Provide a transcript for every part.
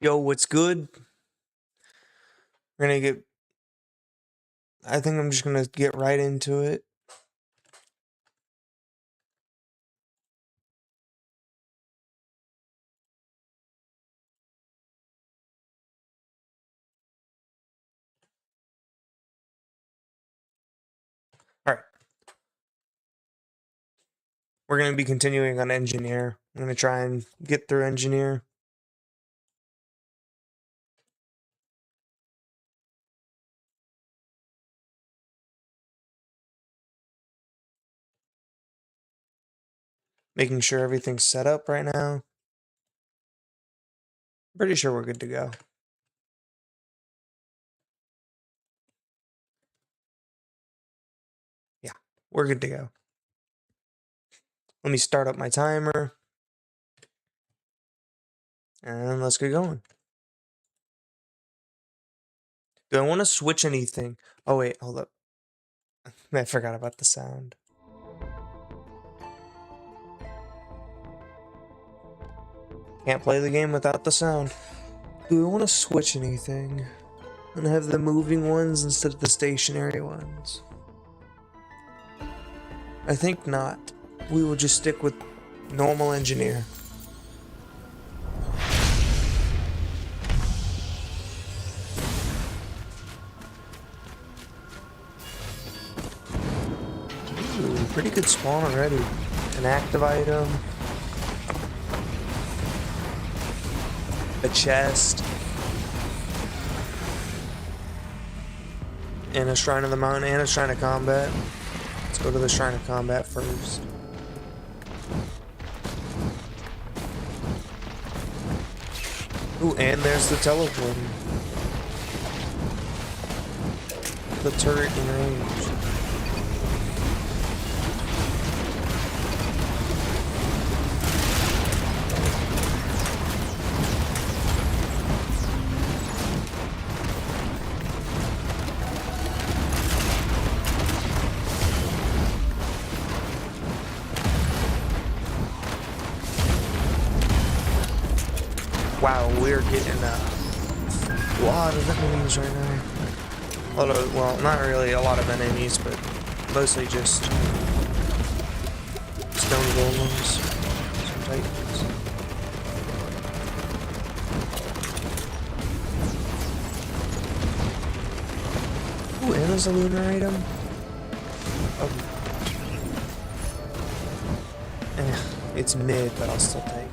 Yo, what's good? We're gonna get. I think I'm just gonna get right into it. Alright. We're gonna be continuing on engineer. I'm gonna try and get through engineer. Making sure everything's set up right now. Pretty sure we're good to go. Yeah, we're good to go. Let me start up my timer. And let's get going. Do I want to switch anything? Oh wait, hold up. I forgot about the sound. Can't play the game without the sound. Do I want to switch anything? And have the moving ones instead of the stationary ones? I think not. We will just stick with normal engineer. Ooh, pretty good spawn already. An active item. A chest. And a Shrine of the Mountain and a Shrine of Combat. Let's go to the Shrine of Combat first. Ooh, and there's the teleporting. The turret in range. Wow, we're getting a lot of enemies right now. Well, not really a lot of enemies, but mostly just stone golems, some titans. Ooh, and there's a lunar item. Oh. It's mid, but I'll still take it.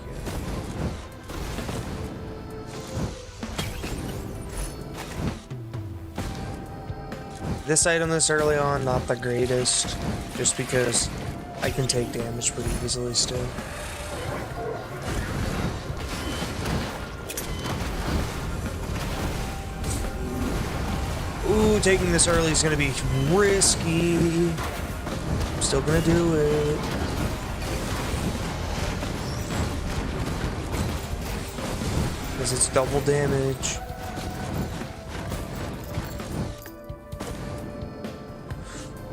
This item this early on, not the greatest, just because I can take damage pretty easily still. Ooh, taking this early is gonna be risky. I'm still gonna do it. Because it's double damage.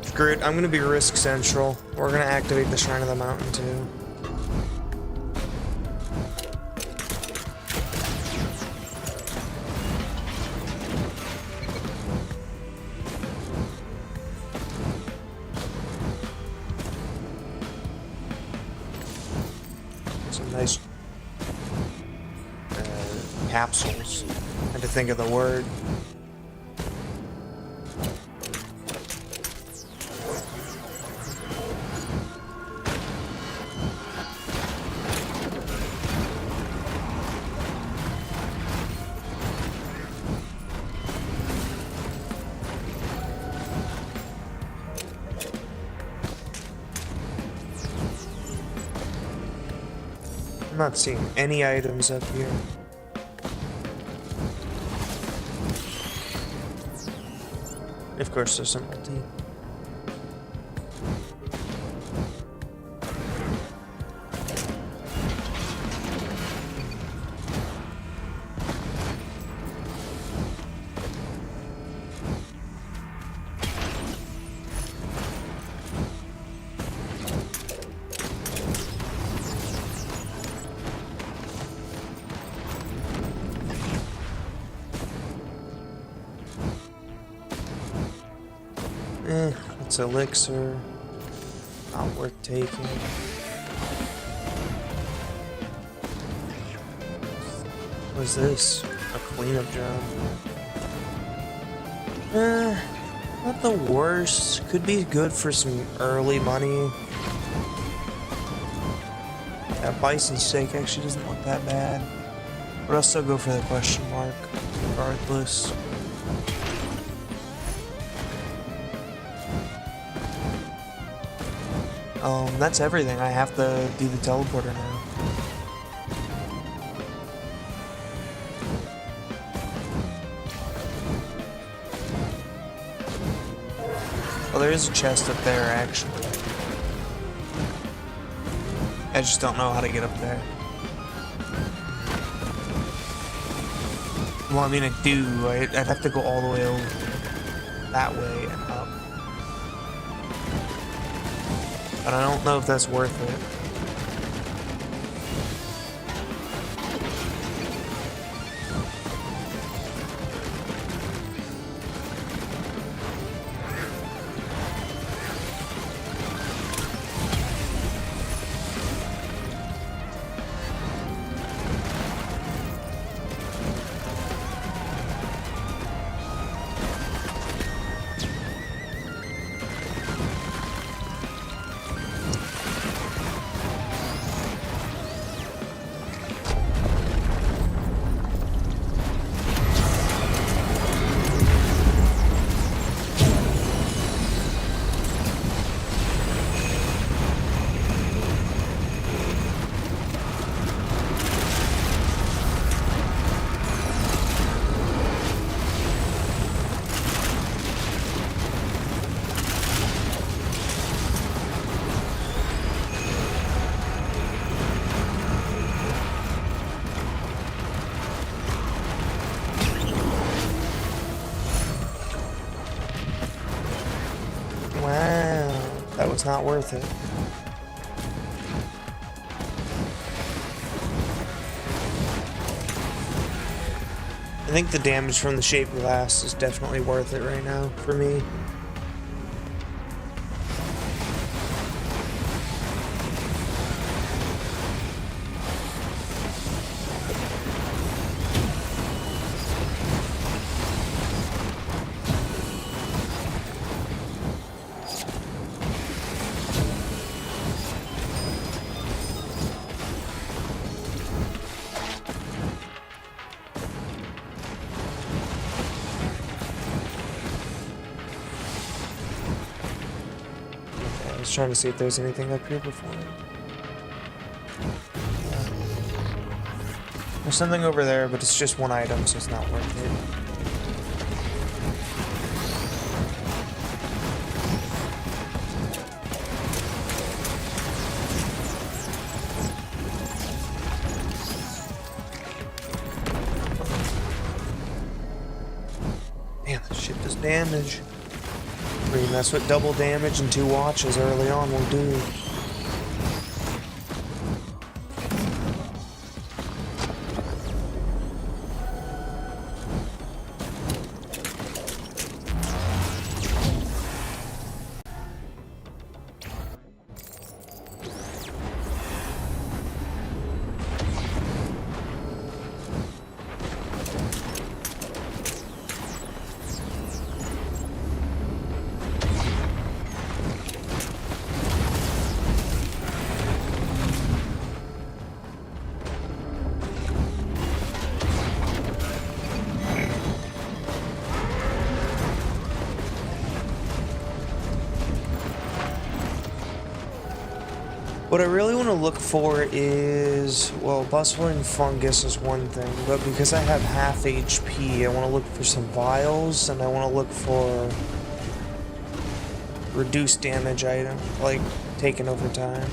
Screw it, I'm gonna be risk central. We're gonna activate the Shrine of the Mountain too. Some nice capsules. I had to think of the word. I'm not seeing any items up here. Of course, there's some multi. It's elixir. Not worth taking. What's this? A cleanup job. Not the worst. Could be good for some early money. That bison steak actually doesn't look that bad. But I'll still go for the question mark, regardless. That's everything. I have to do the teleporter now. Well, there is a chest up there, actually. I just don't know how to get up there. Well, I mean, I do. I'd have to go all the way over that way and up. But I don't know if that's worth it. Wow, that was not worth it. I think the damage from the shape glass is definitely worth it right now for me. I was trying to see if there's anything up here before. There's something over there, but it's just one item, so it's not worth it. Man, this shit does damage. I mean, that's what double damage and 2 watches early on will do. What I really want to look for is, well, bustling fungus is one thing, but because I have half HP, I want to look for some vials, and I want to look for reduced damage item, like taken over time.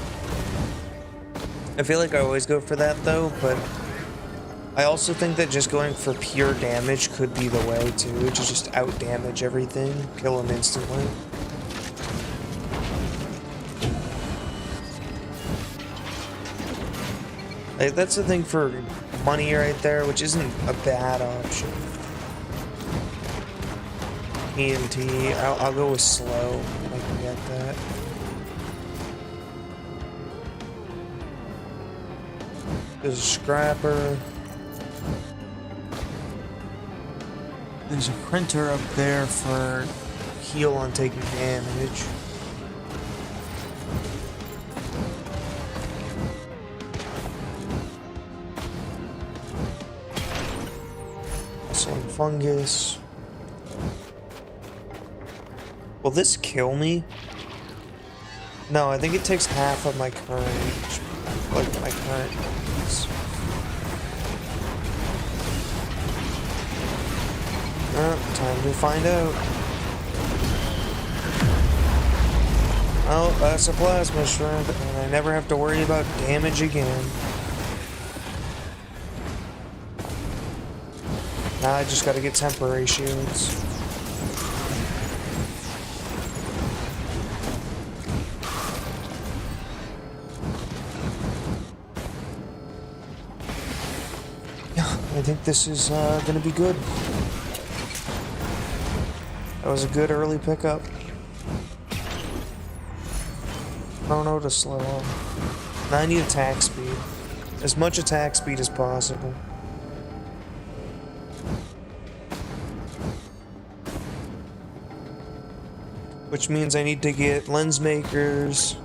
I feel like I always go for that though, but I also think that just going for pure damage could be the way too, to just out damage everything, kill them instantly. Like, that's the thing for money right there, which isn't a bad option. TNT. I'll go with slow. I can get that. There's a scrapper. There's a printer up there for heal on taking damage. Some fungus. Will this kill me? No, I think it takes half of my current, like my current ones. Time to find out. Oh, that's a plasma shrimp, and I never have to worry about damage again. Now I just gotta get temporary shields. Yeah, I think this is gonna be good. That was a good early pickup. Oh no, to slow up. Now I need attack speed. As much attack speed as possible. Which means I need to get lens makers.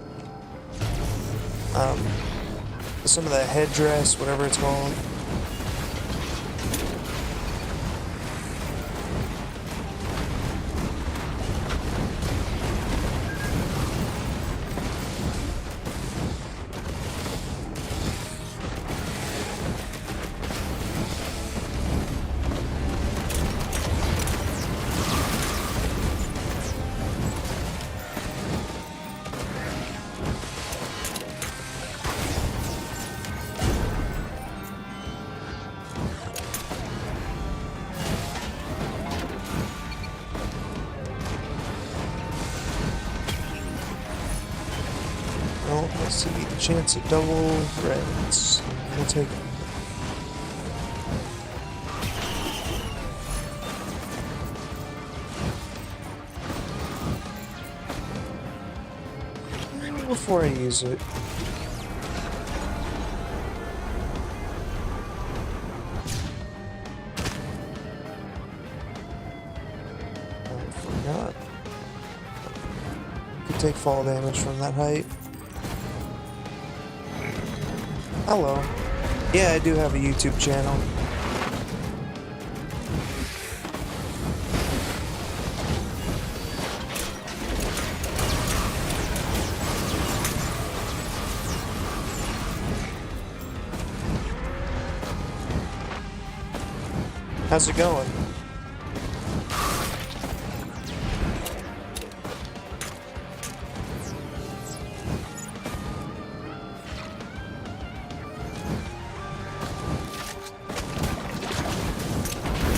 Some of that headdress, whatever it's called. Well, let's see the chance at double reds. We'll take it. Before I use it. I forgot. You could take fall damage from that height. Hello. Yeah, I do have a YouTube channel. How's it going?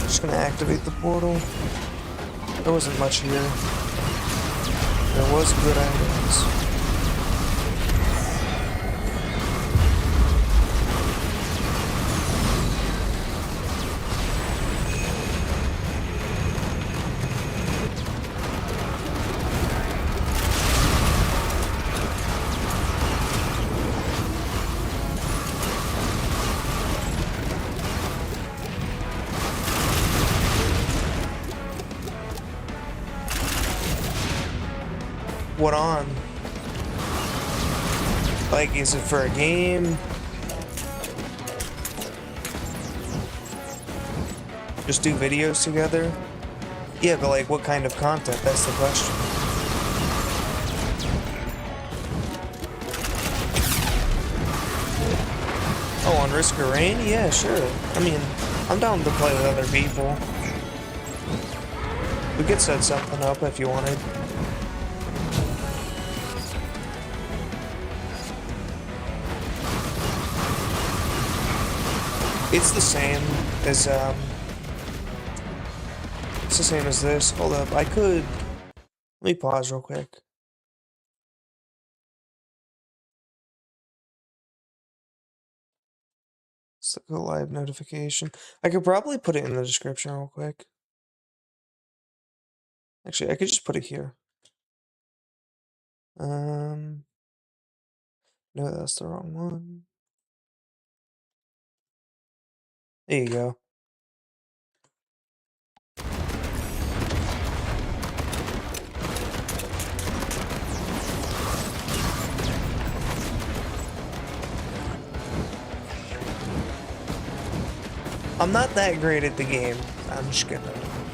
Just gonna activate the portal. There wasn't much here. There was good items. What on? Like, is it for a game? Just do videos together? Yeah, but like, what kind of content? That's the question. Oh, on Risk of Rain? Yeah, sure. I mean, I'm down to play with other people. We could set something up if you wanted. It's the same as it's the same as this. Hold up, I could. Let me pause real quick. It's like a live notification. I could probably put it in the description real quick. Actually, I could just put it here. No, that's the wrong one. There you go. I'm not that great at the game. I'm just gonna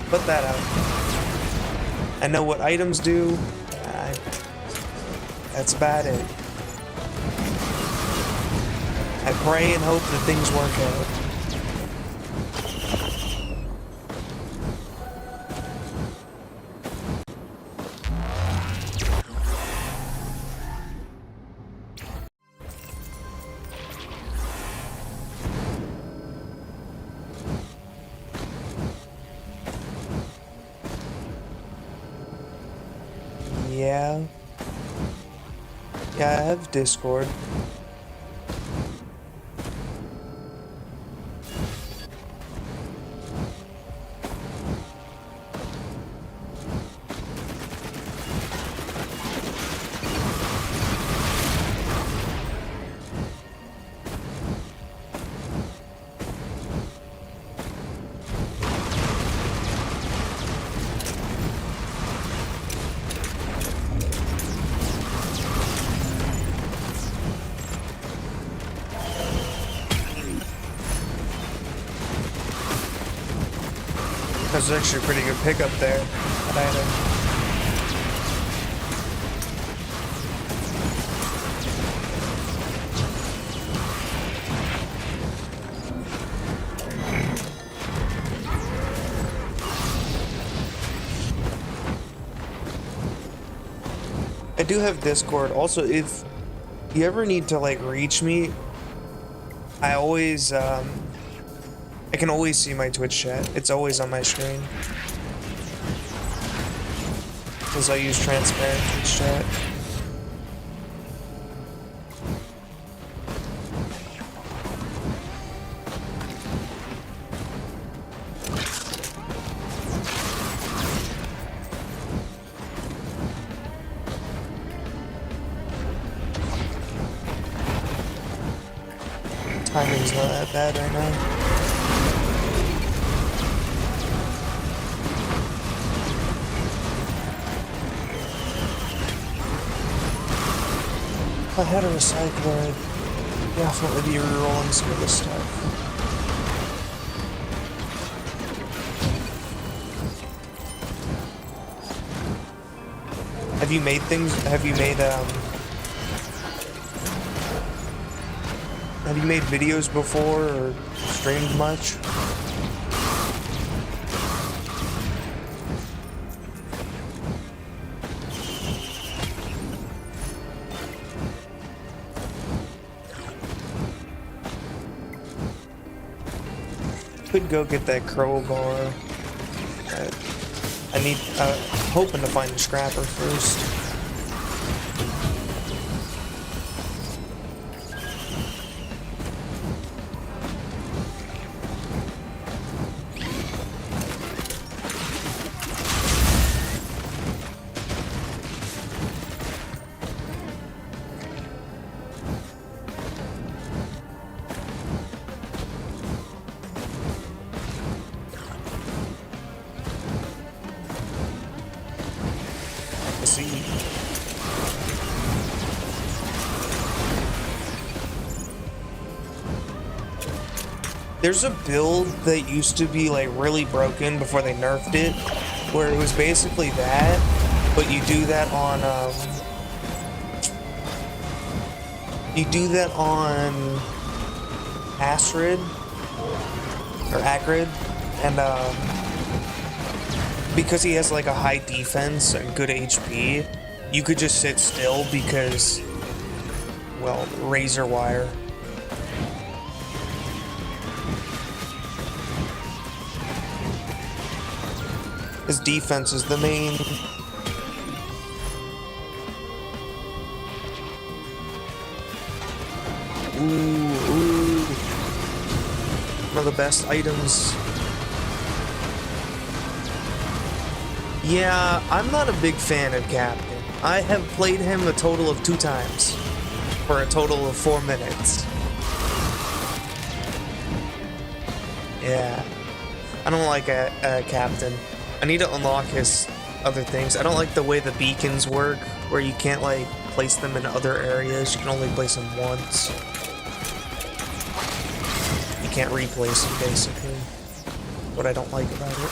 put that out. I know what items do. That's about it. I pray and hope that things work out. Yeah. Yeah, I have Discord. That's actually a pretty good pickup there. That item. I do have Discord. Also, if you ever need to like reach me, I always I can always see my Twitch chat. It's always on my screen. Because I use transparent Twitch chat. Timing's not that bad right now. If I had a recycler, I'd definitely be re-rolling some of this stuff. Have you made things? Have you made videos before or streamed much? Could go get that crowbar. I'm hoping to find a scrapper first. There's a build that used to be like really broken before they nerfed it, where it was basically that, but you do that on Acrid, and because he has like a high defense and good HP, you could just sit still because, well, razor wire. His defense is the main. Ooh. One of the best items. Yeah, I'm not a big fan of Captain. I have played him a total of 2 times for a total of 4 minutes. Yeah, I don't like a Captain. I need to unlock his other things. I don't like the way the beacons work, where you can't like place them in other areas. You can only place them once. You can't replace them, basically. What I don't like about it.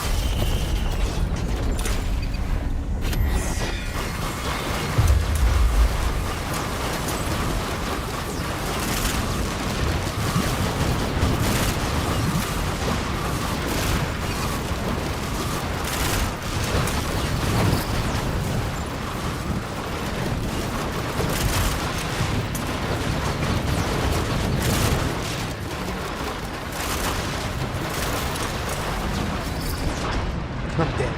I'm dead.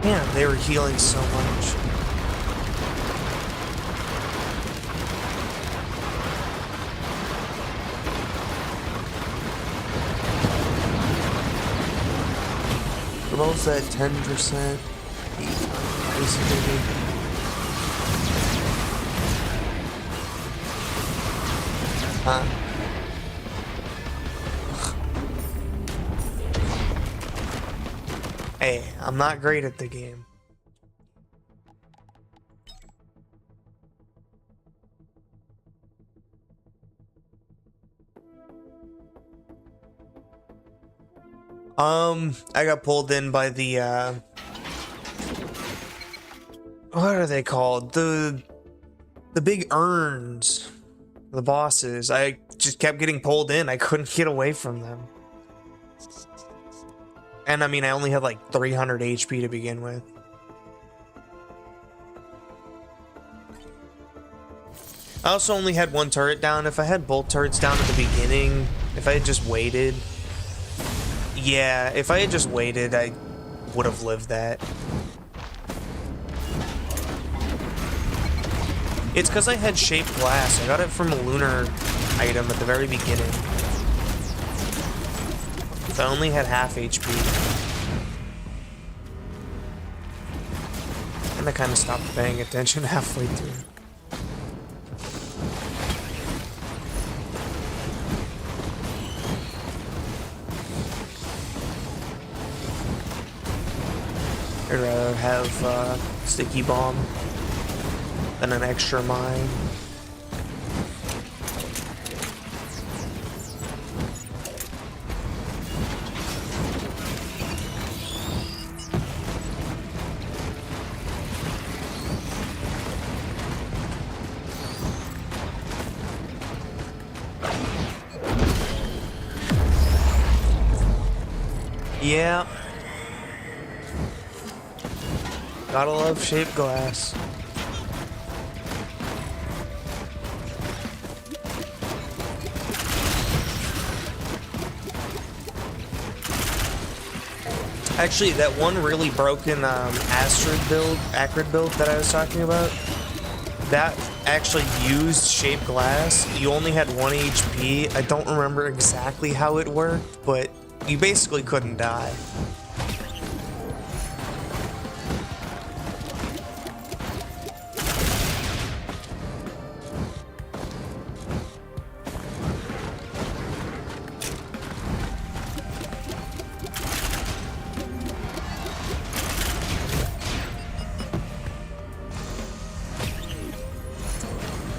Man, they were healing so much. We're both at 10%. Basically. Huh? Hey, I'm not great at the game. I got pulled in by the, what are they called? The big urns. The bosses. I just kept getting pulled in. I couldn't get away from them. And I mean, I only had like 300 HP to begin with. I also only had 1 turret down. If I had both turrets down at the beginning, if I had just waited... Yeah, if I had just waited, I would have lived that. It's because I had shaped glass. I got it from a lunar item at the very beginning. So I only had half HP. And I kind of stopped paying attention halfway through. I'd rather have sticky bomb than an extra mine. Yeah. Gotta love shaped glass. Actually, that one really broken acrid build that I was talking about, that actually used shaped glass. You only had 1 HP. I don't remember exactly how it worked, but you basically couldn't die.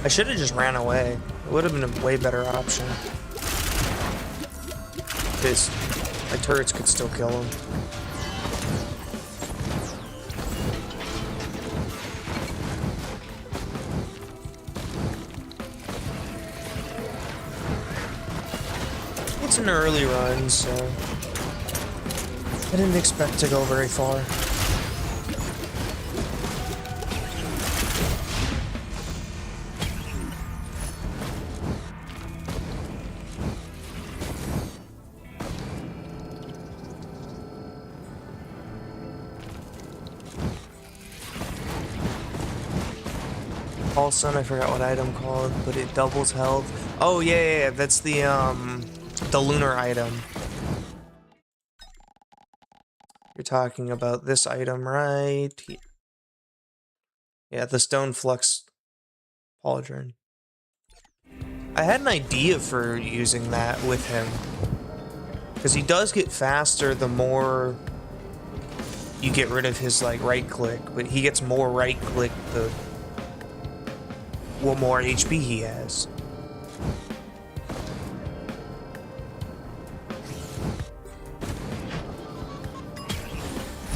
I should have just ran away. It would have been a way better option. Because my turrets could still kill him. It's an early run, so I didn't expect to go very far. Also, I forgot what item called, but it doubles health. Oh yeah, that's the lunar item. You're talking about this item right here. Yeah, the Stone Flux Pauldron. I had an idea for using that with him. Because he does get faster the more you get rid of his, like, right-click. But he gets more right-click the more HP he has.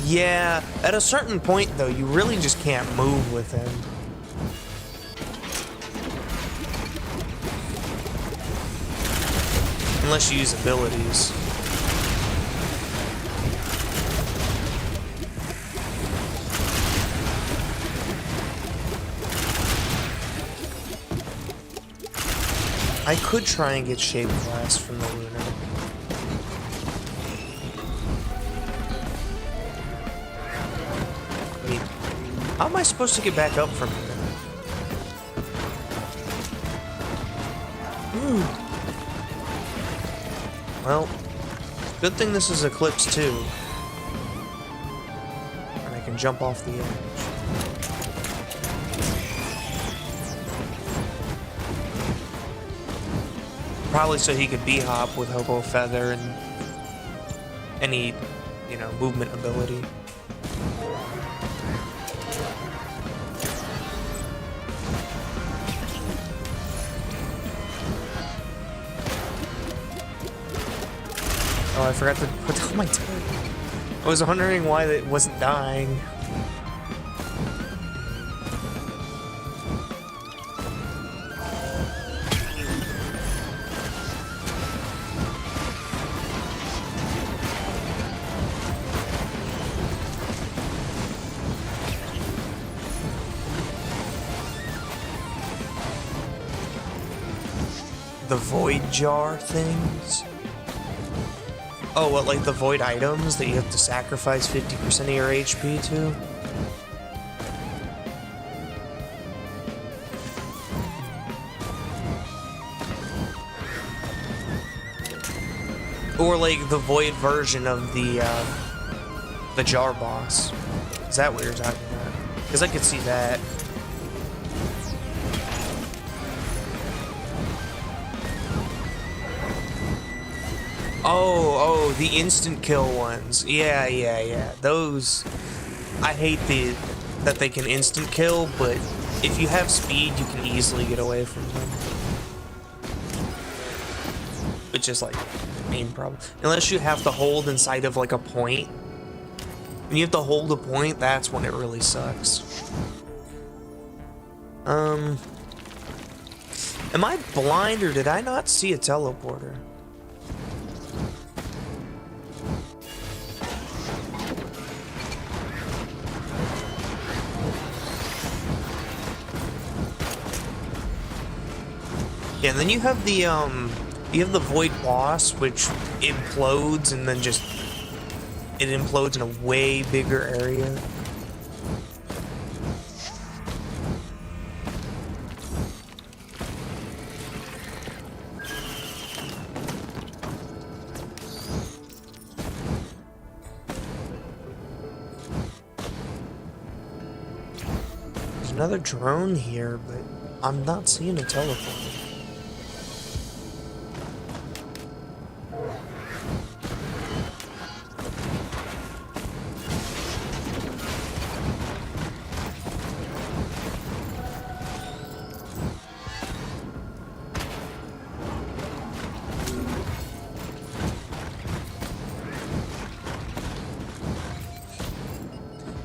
Yeah, at a certain point, though, you really just can't move with him. Unless you use abilities. I could try and get Shape Blast from the Lunar. Wait, how am I supposed to get back up from here? Well, good thing this is Eclipse 2. And I can jump off the edge. Probably so he could B-hop with Hobo Feather and any, you know, movement ability. Oh, I forgot to put down my turret. I was wondering why it wasn't dying. The Void Jar things? Oh, what, like the Void items that you have to sacrifice 50% of your HP to? Or like the Void version of the Jar boss. Is that what you're talking about? Because I could see that. Oh, the instant kill ones. Yeah. Those, I hate that they can instant kill, but if you have speed, you can easily get away from them. Which is like the main problem. Unless you have to hold inside of like a point. When you have to hold a point, that's when it really sucks. Am I blind or did I not see a teleporter? Yeah, and then you have the Void boss, which implodes and then just it implodes in a way bigger area. There's another drone here, but I'm not seeing a teleporter.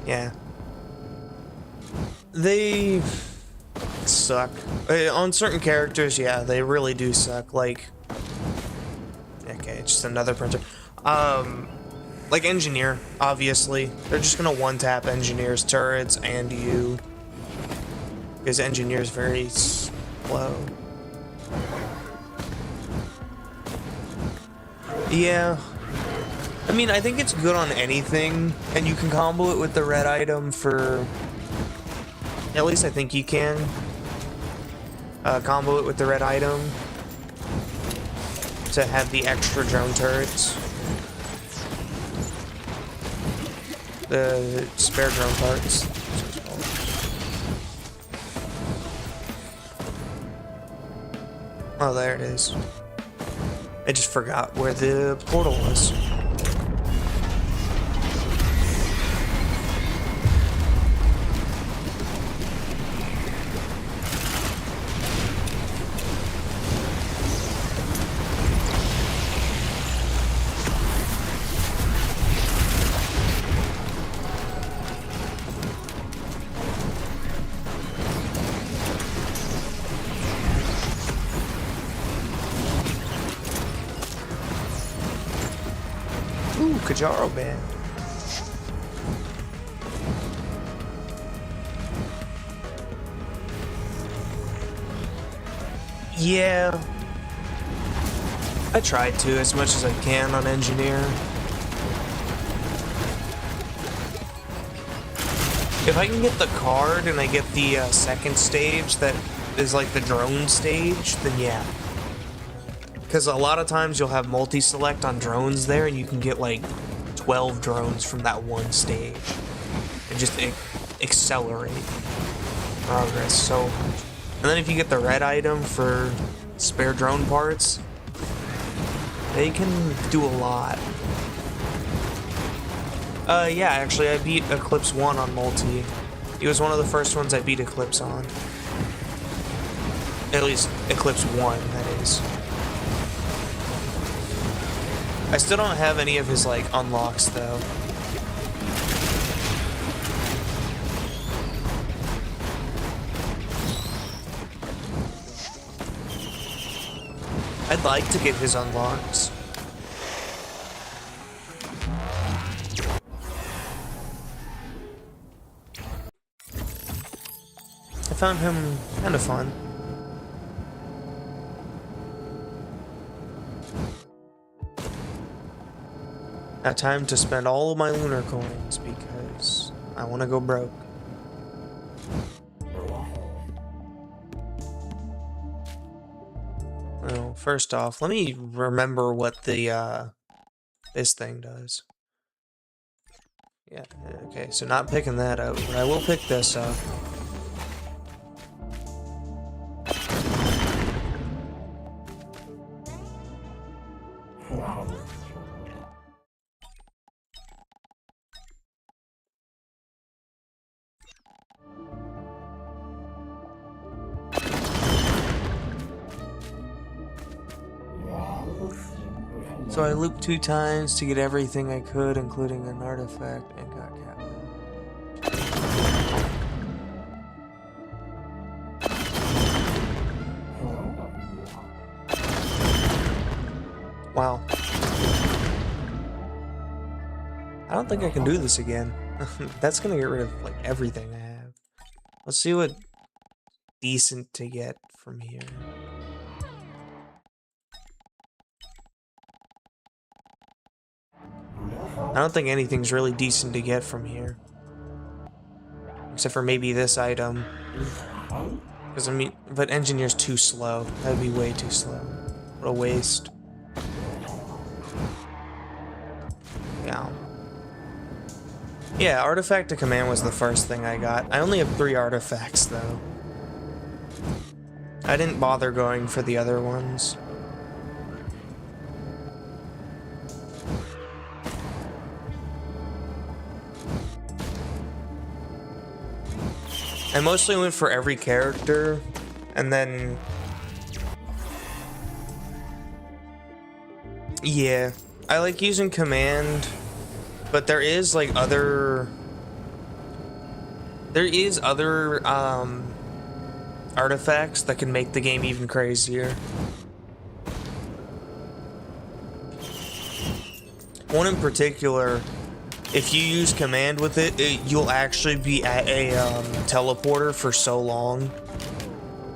Yeah. They suck. On certain characters, yeah, they really do suck. Like, okay, just another printer. Like Engineer, obviously. They're just gonna one-tap Engineer's turrets and you. Because Engineer's very slow. Yeah. I mean, I think it's good on anything, and you can combo it with the red item for... At least I think you can. Combo it with the red item to have the extra drone turrets. The spare drone parts. Oh, there it is. I just forgot where the portal was. Ooh, Kajaro band. Yeah. I tried to as much as I can on Engineer. If I can get the card and I get the second stage that is like the drone stage, then yeah. Because a lot of times you'll have multi-select on drones there, and you can get like 12 drones from that one stage. And just accelerate progress so much. And then if you get the red item for spare drone parts, they can do a lot. Yeah, actually I beat Eclipse 1 on multi. It was one of the first ones I beat Eclipse on. At least Eclipse 1, that is. I still don't have any of his, like, unlocks, though. I'd like to get his unlocks. I found him kind of fun. Now time to spend all of my lunar coins because I want to go broke. Well, first off, let me remember what the this thing does. Yeah, okay, so not picking that up, but I will pick this up. So I looped 2 times to get everything I could, including an artifact, and got Catwoman. Wow. I don't think I can do this again. That's gonna get rid of, like, everything I have. Let's see what decent to get from here. I don't think anything's really decent to get from here. Except for maybe this item. Because, I mean, but Engineer's too slow. That'd be way too slow. What a waste. Yeah. Yeah, Artifact to Command was the first thing I got. I only have 3 artifacts, though. I didn't bother going for the other ones. I mostly went for every character, and then... Yeah, I like using Command, but there is, like, other... There is other, artifacts that can make the game even crazier. One in particular, if you use Command with it, you'll actually be at a teleporter for so long,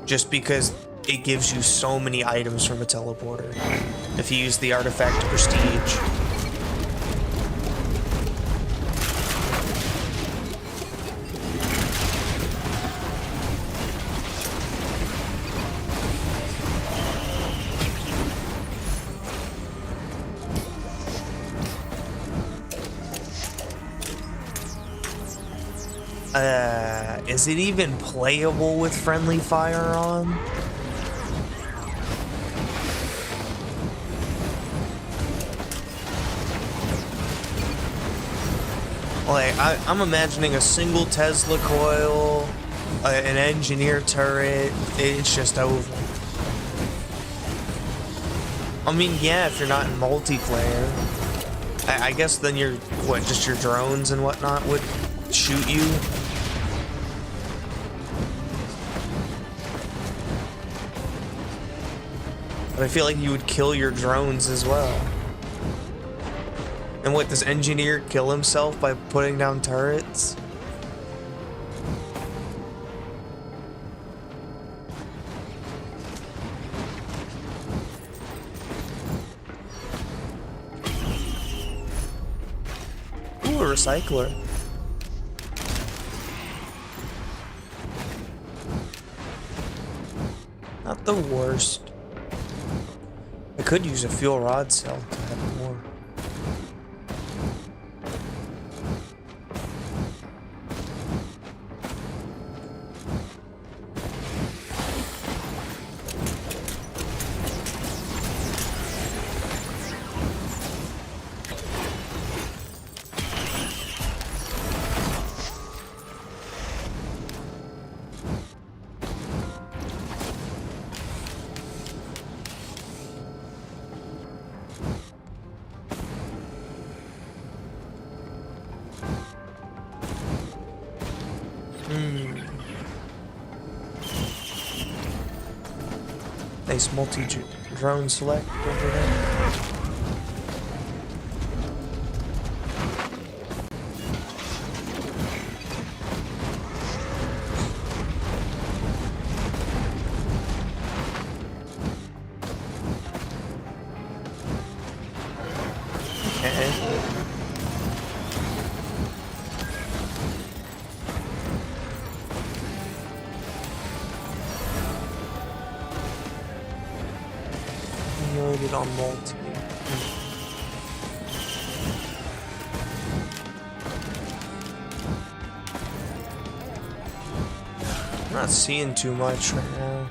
just because it gives you so many items from a teleporter if you use the artifact Prestige. Is it even playable with friendly fire on? Like, I'm imagining a single Tesla coil, an engineer turret, it's just over. I mean, yeah, if you're not in multiplayer. I guess then you're, what, just your drones and whatnot would shoot you? But I feel like you would kill your drones as well. And what, does engineer kill himself by putting down turrets? Ooh, a recycler. Not the worst. I could use a fuel rod cell to have more. Nice multi-drone select over there. Loaded on multi. I'm not seeing too much right now.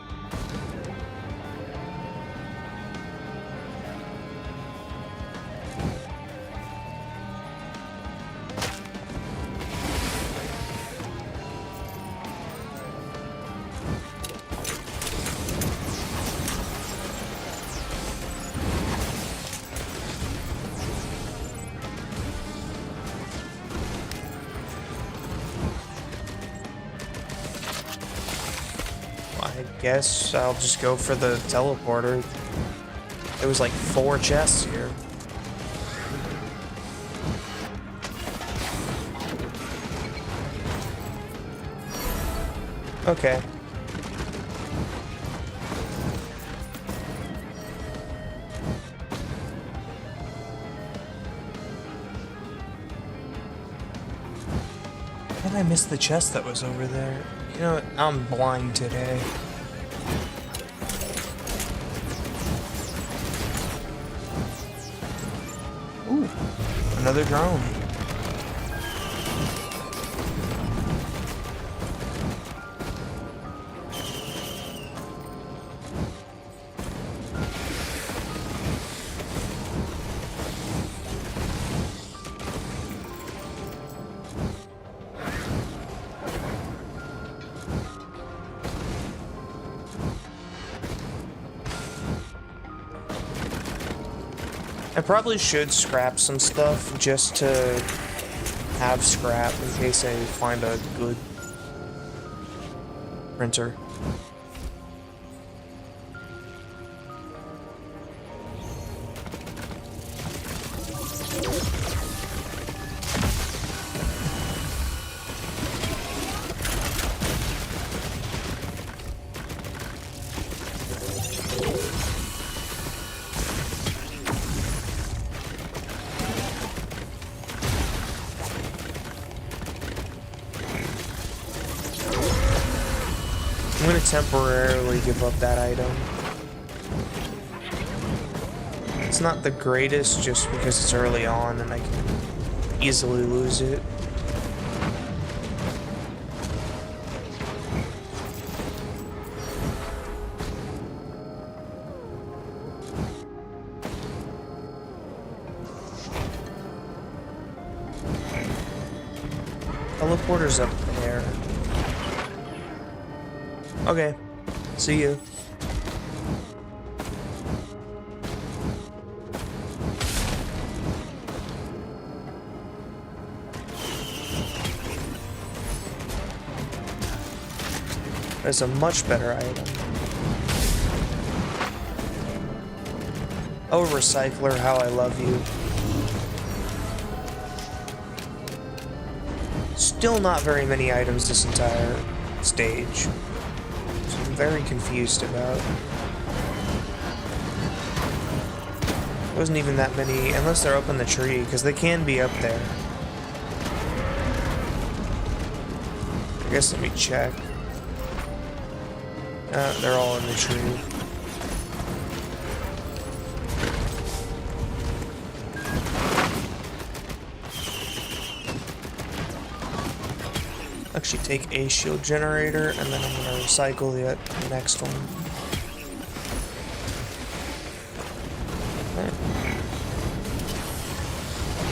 I guess I'll just go for the teleporter. There was like 4 chests here. Okay. How did I miss the chest that was over there? You know, I'm blind today. Ooh, another drone. I probably should scrap some stuff just to have scrap in case I find a good printer. I'm gonna temporarily give up that item. It's not the greatest just because it's early on and I can easily lose it. Teleporter's up there. Okay. See you. That's a much better item. Oh, Recycler, how I love you. Still not very many items this entire stage. So I'm very confused about. Wasn't even that many, unless they're up in the tree, because they can be up there. I guess let me check. They're all in the tree. Actually take a shield generator, and then I'm gonna recycle the next one. Okay.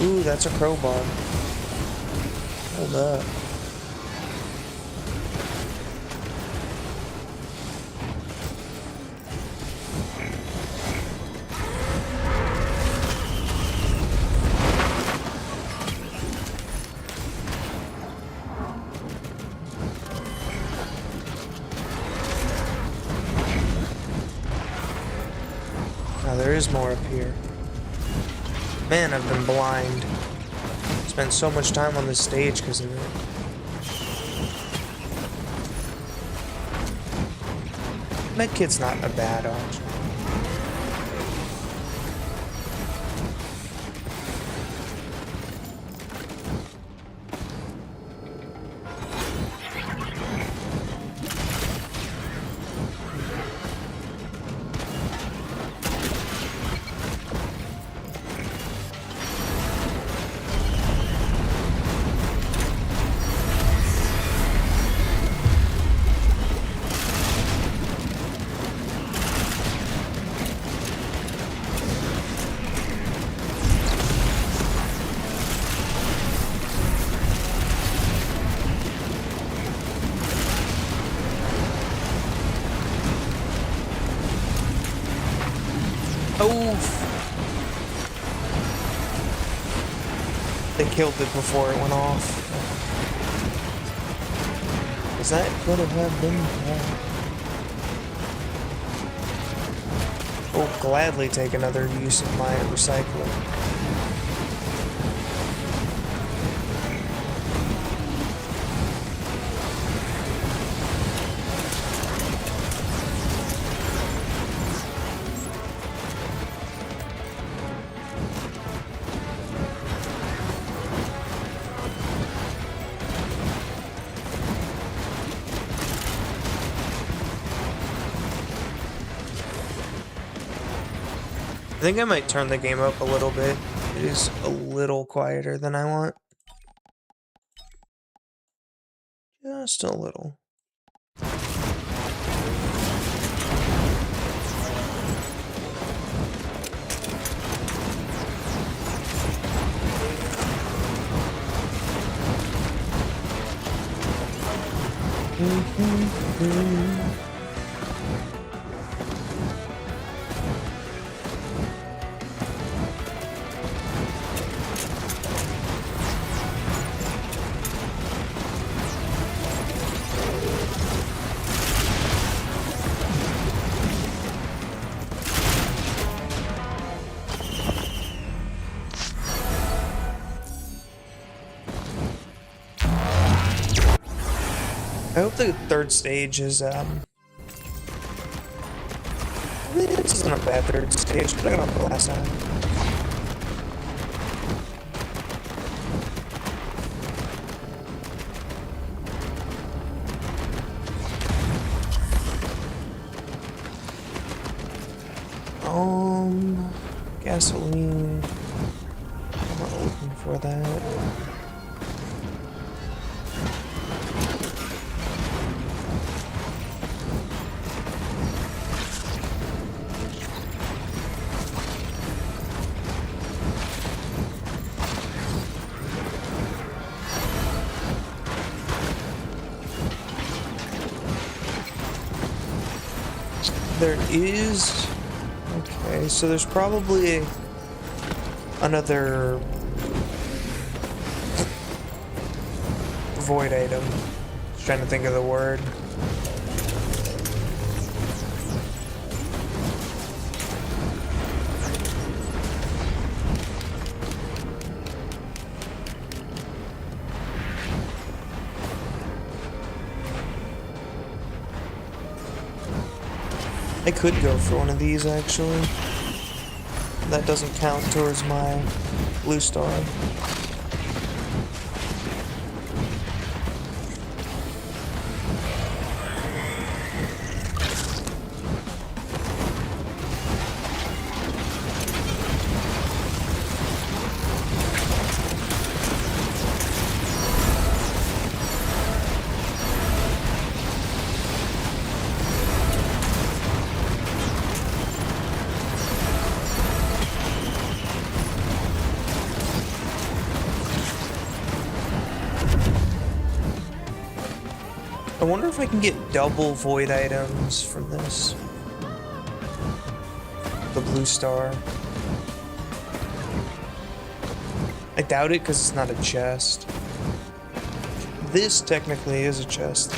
Ooh, that's a crowbar. Hold up. There is more up here. Man, I've been blind. Spent so much time on this stage because of it. Medkit's not a bad option. They killed it before it went off. Because that could have been bad. Will gladly take another use of my recycler. I think I might turn the game up a little bit. It is a little quieter than I want. Just a little. I hope the third stage is, this isn't a bad third stage, but I got off the last time. Gasoline. I'm not looking for that. There is... Okay, so there's probably another void item. Just trying to think of the word. I could go for one of these, actually. That doesn't count towards my blue star. I wonder if I can get double void items from this. The blue star. I doubt it because it's not a chest. This technically is a chest.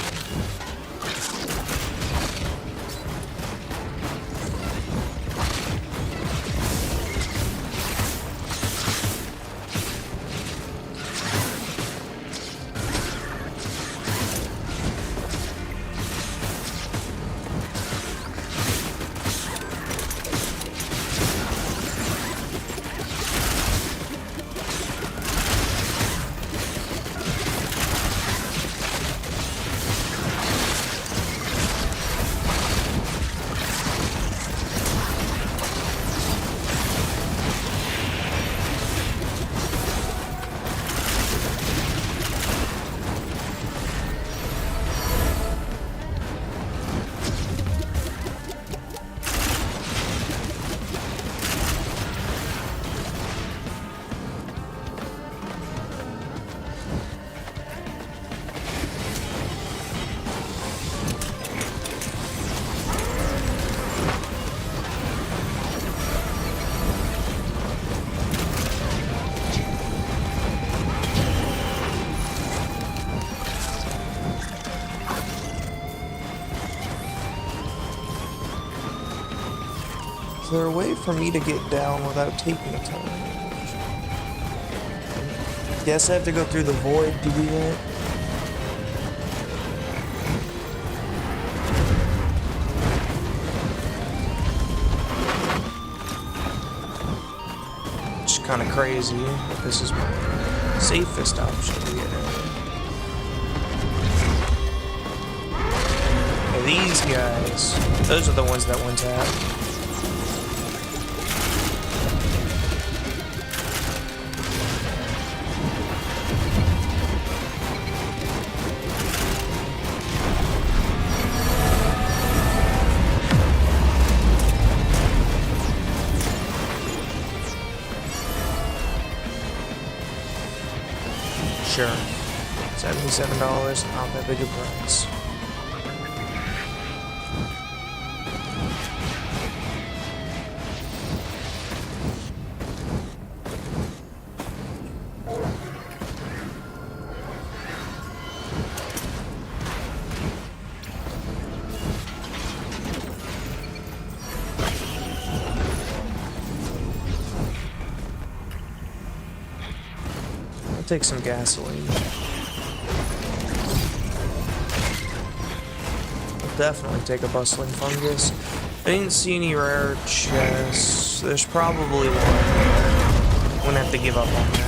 Is there a way for me to get down without taking a ton of damage? Guess I have to go through the void to do that. It's kind of crazy, but this is my safest option to get in. Yeah, these guys, those are the ones that went out. Sure. $77, not that big a price. Take some gasoline. I'll definitely take a bustling fungus. I didn't see any rare chests. There's probably one. I'm gonna have to give up on that.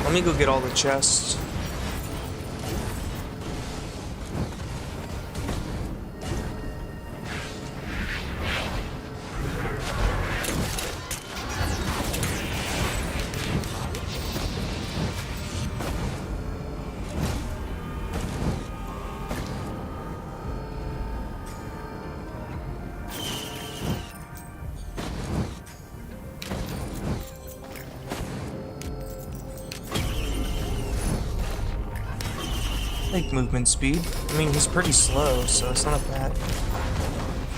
Let me go get all the chests. Like movement speed. I mean, he's pretty slow, so it's not bad.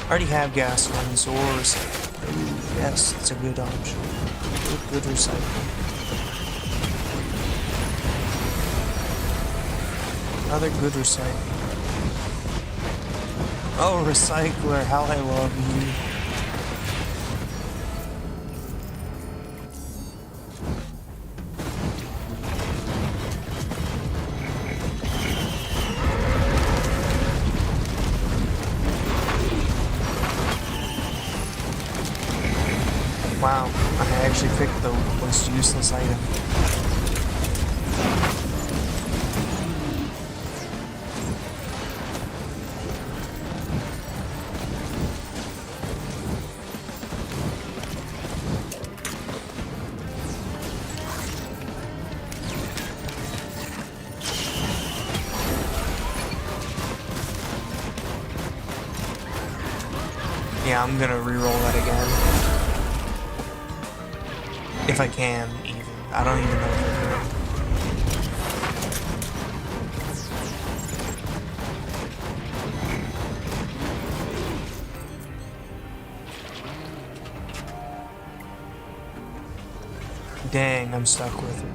I already have gasolines or recycling. Ooh, yes, it's a good option. Good recycling. Another good recycling. Oh, recycler, how I love you. Wow, I actually picked the most useless item. Yeah, I'm gonna re-roll that again. If I can, even. I don't even know if I can. Dang, I'm stuck with it.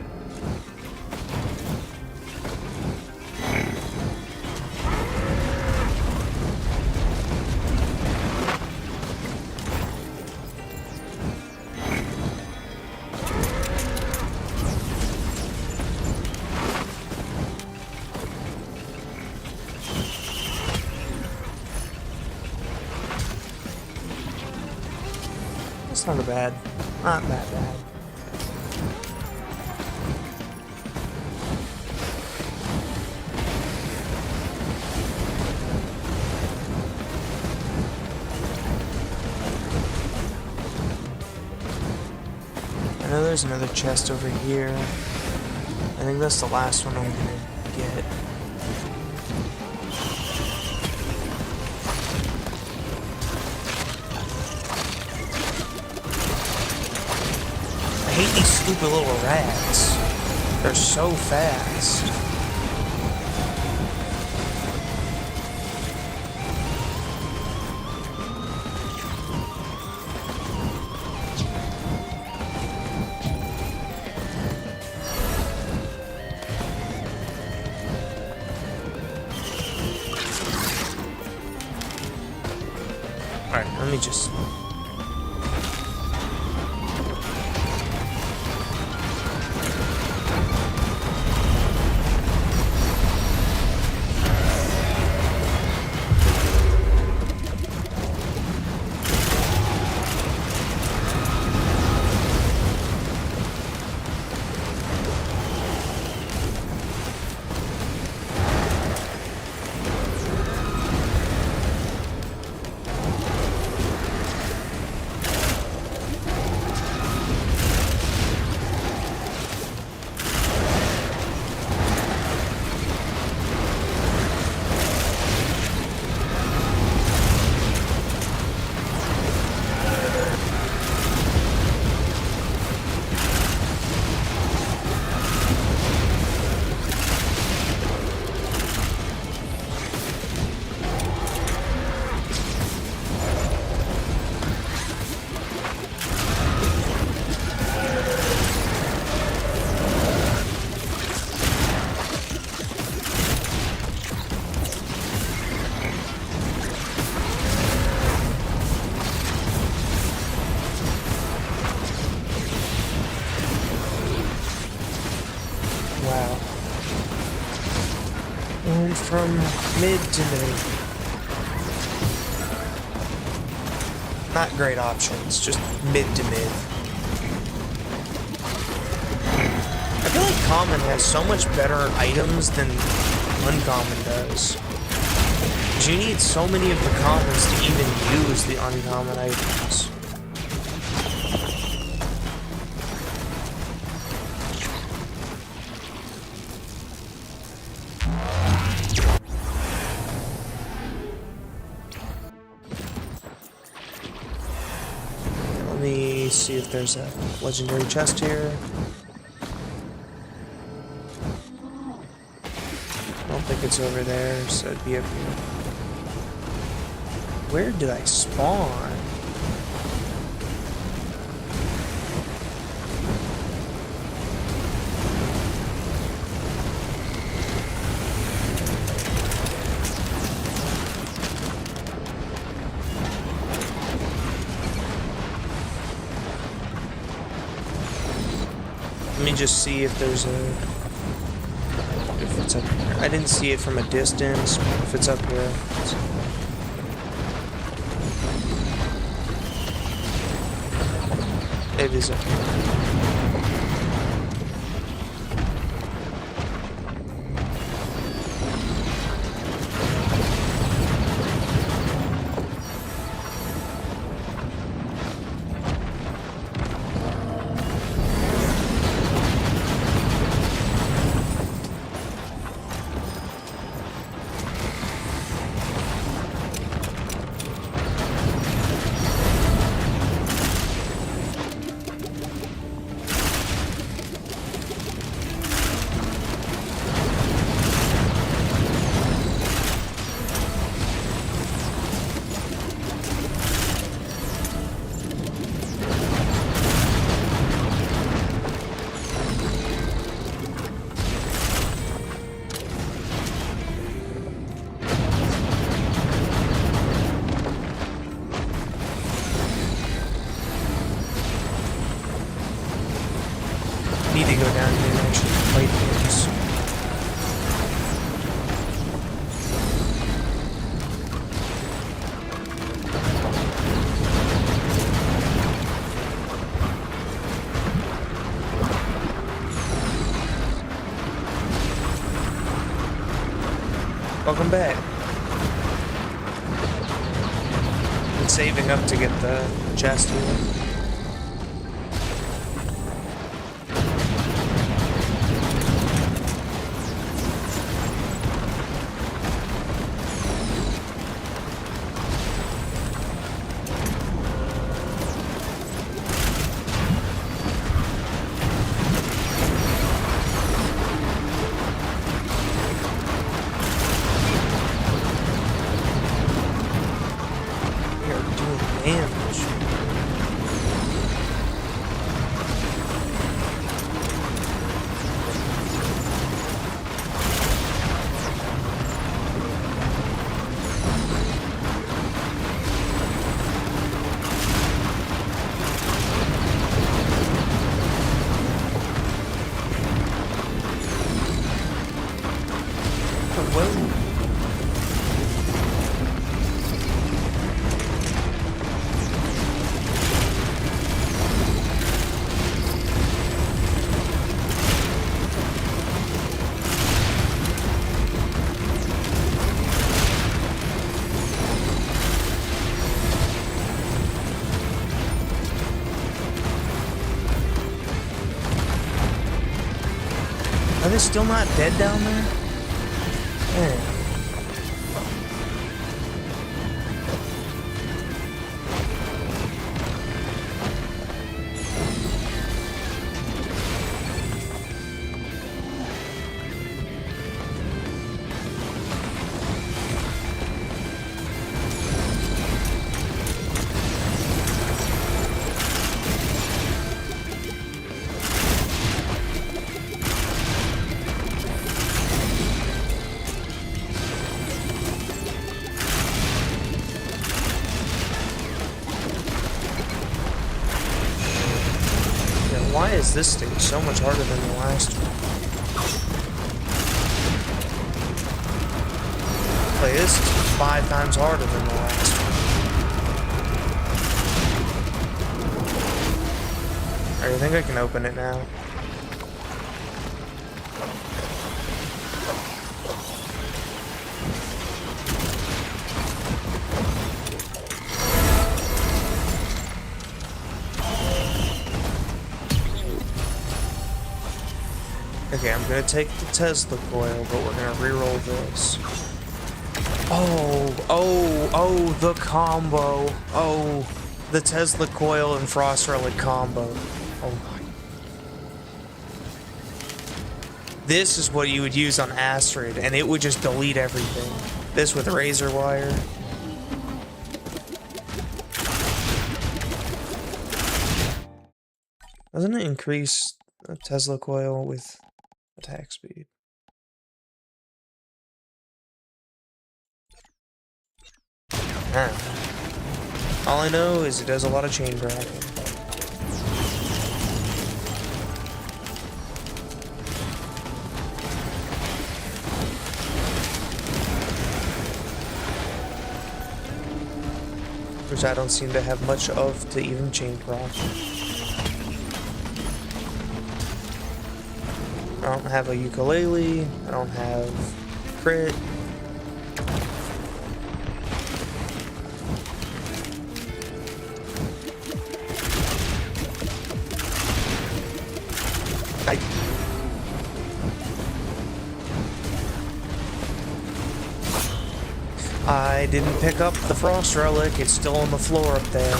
It's not not that bad. I know there's another chest over here. I think that's the last one I'm gonna get. I hate these stupid little rats. They're so fast. Alright, let me just... Wow. And from mid to mid. Not great options, just mid to mid. I feel like common has so much better items than uncommon does. 'Cause you need so many of the commons to even use the uncommon items. Let me see if there's a legendary chest here. Nope. think it's over there, so it'd be up here. Where did I spawn? Let me just see if there's if it's up here. I didn't see it from a distance. If it's up here. It is up here. Need to go down here and actually fight things. Welcome back. Been saving up to get the chest here. Are they still not dead down there? Man. Why is this stage so much harder than the last one? Like, this is 5 times harder than the last one. Alright, I think I can open it now. Okay, I'm gonna take the Tesla coil, but we're gonna reroll this. Oh, the combo. Oh, the Tesla coil and frost relic combo. Oh my. This is what you would use on Astrid, and it would just delete everything. This with razor wire. Doesn't it increase a Tesla coil with attack speed? All I know is it does a lot of chain cracking. Which I don't seem to have much of to even chain proc. I don't have a ukulele, I don't have crit. I didn't pick up the frost relic, it's still on the floor up there.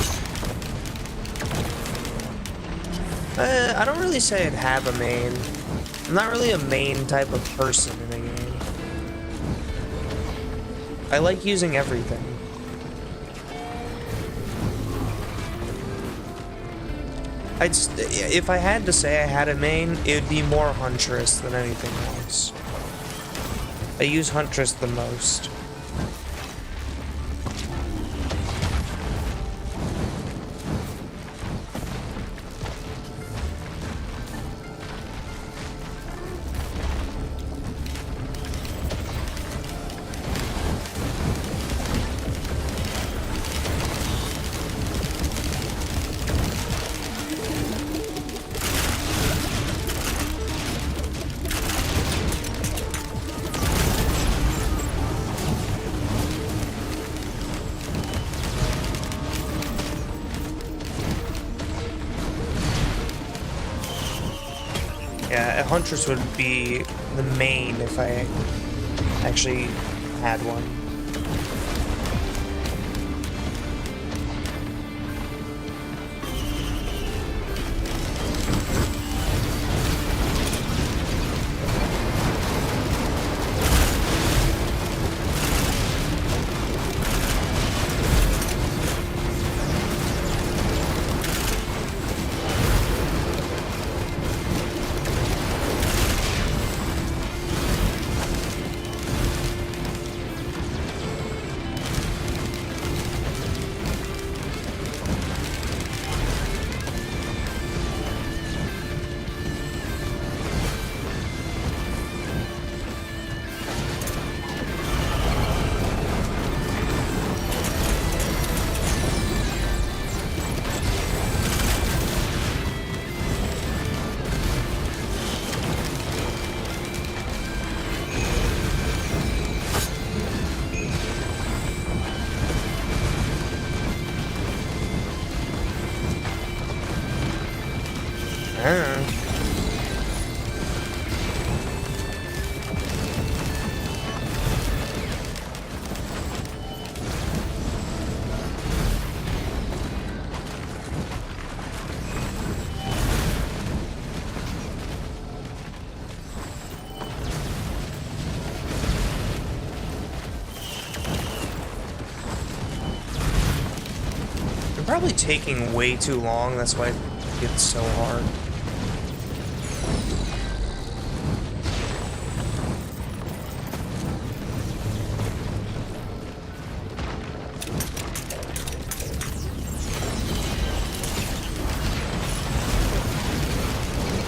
I don't really say I'd have a main. I'm not really a main type of person in the game. I like using everything. If I had to say I had a main, it would be more Huntress than anything else. I use Huntress the most. Yeah, a Huntress would be the main if I actually had one. Probably taking way too long, that's why it gets so hard.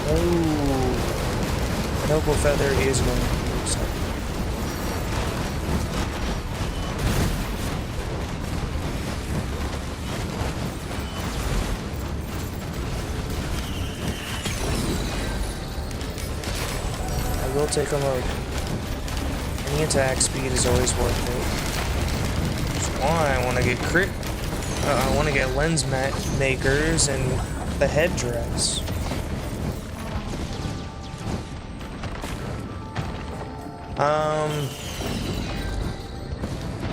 Oh, Noble Feather is going to do something. Will take a load. Any attack speed is always worth it. That's why I want to get crit. I want to get lens makers and the headdress.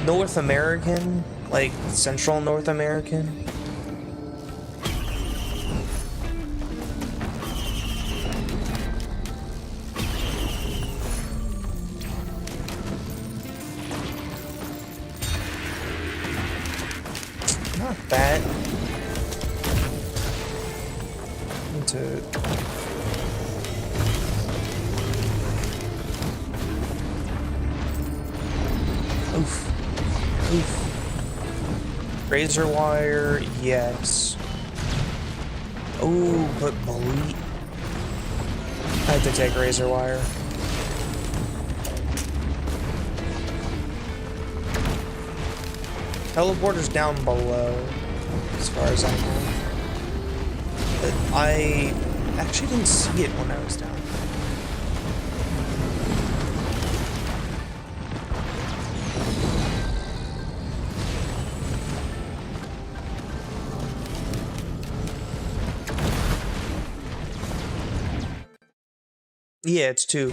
North American, like Central North American. not bad. Into oof. Razor wire, yes. Oh, but bleed. I have to take razor wire. Teleporter's down below, as far as I know. But I actually didn't see it when I was down. Yeah, it's 2.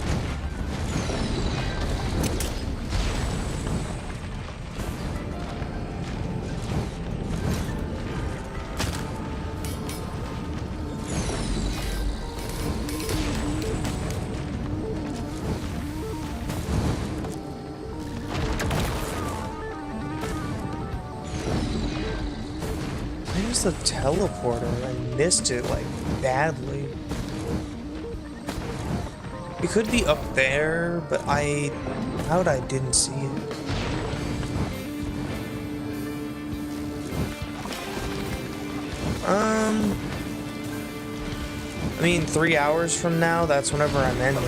Where's the teleporter? I missed it, like, badly. It could be up there, but how'd I didn't see it? I mean, 3 hours from now, that's whenever I'm ending.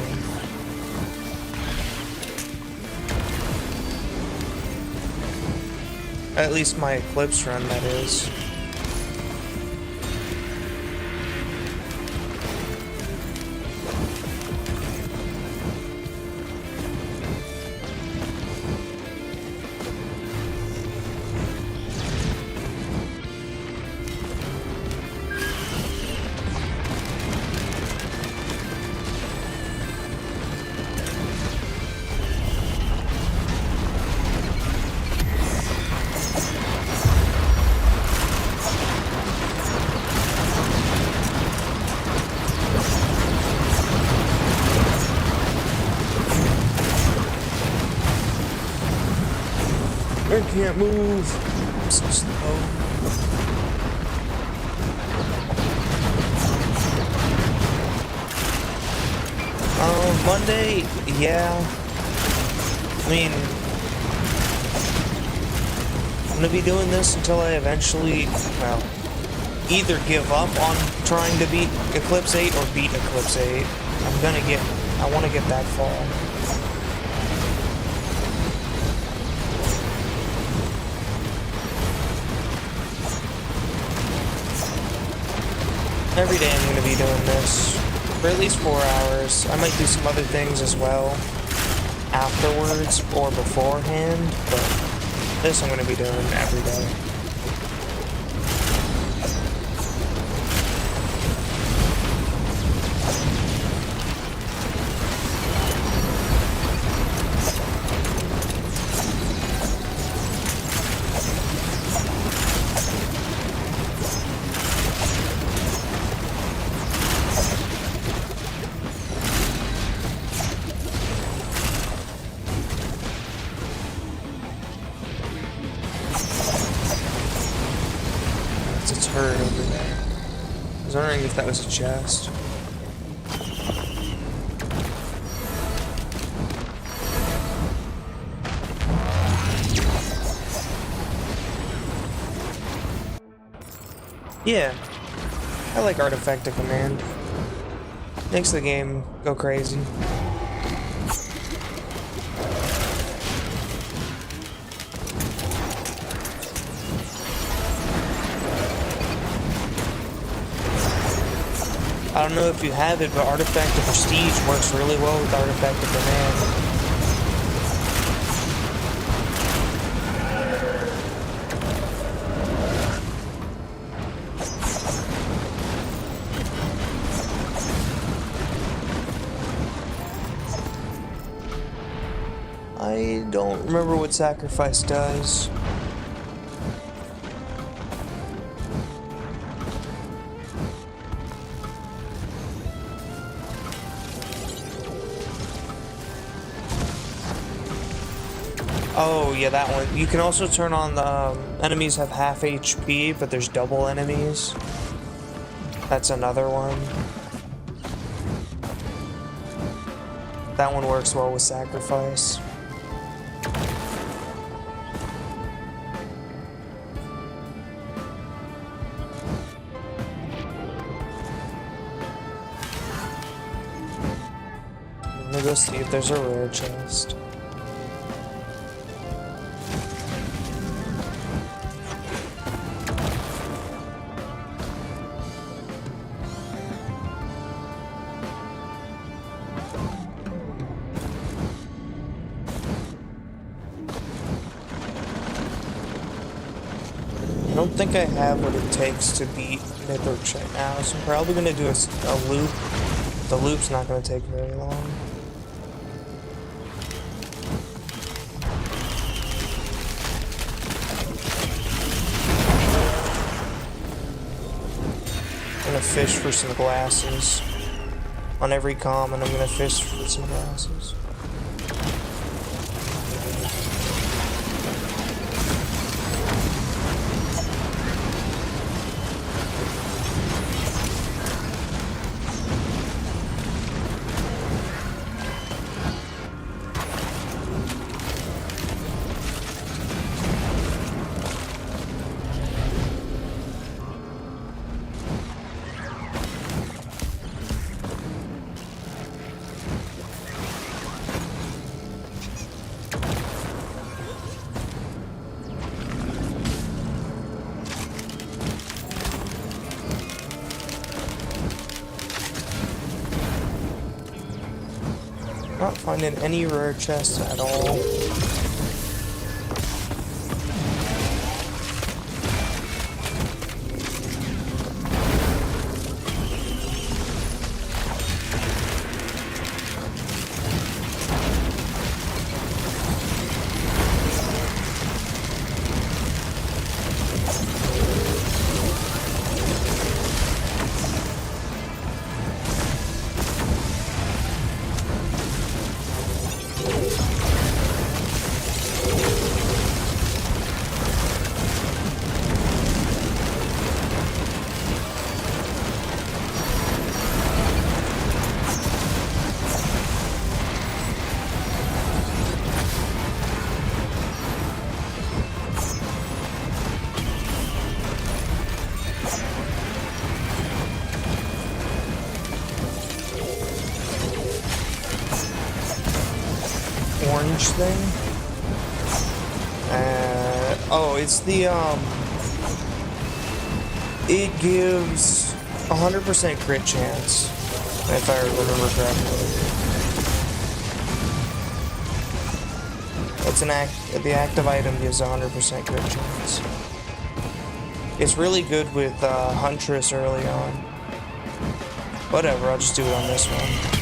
At least my Eclipse run, that is. I can't move. I'm so slow. Monday, yeah. I mean, I'm gonna be doing this until I eventually, well, either give up on trying to beat Eclipse 8 or beat Eclipse 8. I want to get that far. Every day I'm going to be doing this, for at least 4 hours. I might do some other things as well, afterwards or beforehand, but this I'm going to be doing every day. It's a turret over there. I was wondering if that was a chest. Yeah, I like Artifact of Command. Makes the game go crazy. I don't know if you have it, but Artifact of Prestige works really well with Artifact of Command. I don't remember what Sacrifice does. Oh, yeah, that one. You can also turn on the enemies have half HP, but there's double enemies. That's another one. That one works well with sacrifice. I'm gonna go see if there's a rare chest. I don't think I have what it takes to beat Midwich right now, so I'm probably gonna do a loop. The loop's not gonna take very long. I'm gonna fish for some glasses. On every common, I'm gonna fish for some glasses. Not finding any rare chests at all. Orange thing. Oh, it's the it gives 100% crit chance, if I remember correctly. It's the active item gives 100% crit chance. It's really good with Huntress early on. Whatever, I'll just do it on this one.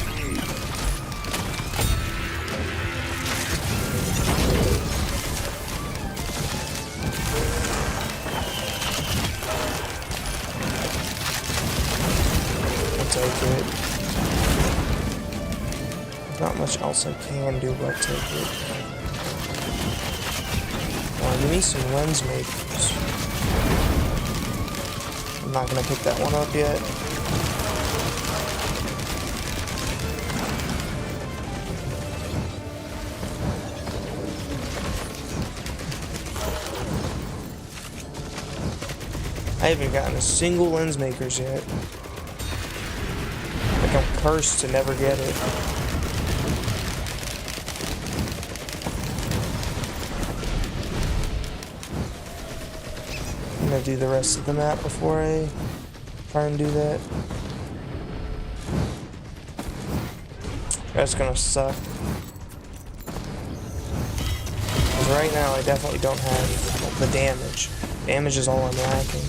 Take it. Not much else I can do but take it. Give me some lens makers. I'm not gonna pick that one up yet. I haven't gotten a single lens makers yet. I'm cursed to never get it. I'm gonna do the rest of the map before I try and do that. That's gonna suck. Because right now I definitely don't have the damage. Damage is all I'm lacking.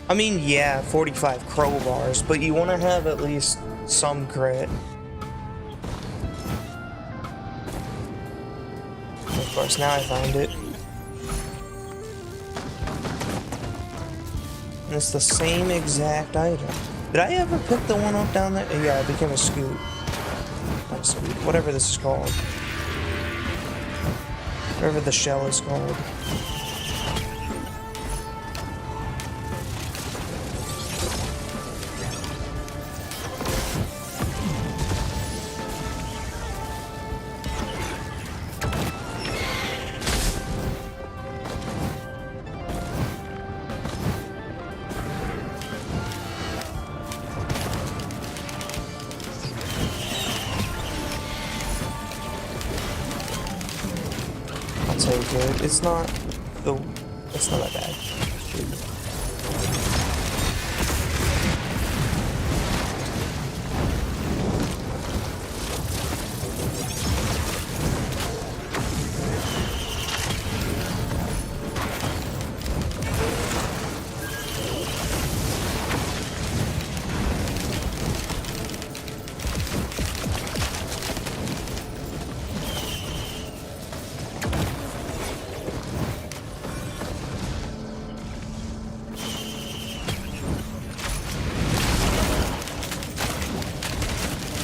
I mean, yeah, 45 crowbars, but you want to have at least some crit. Of course, now I find it. And it's the same exact item. Did I ever pick the one up down there? Yeah, it became a scoop. Not a scoop, whatever this is called. Whatever the shell is called. Good. It's not that bad.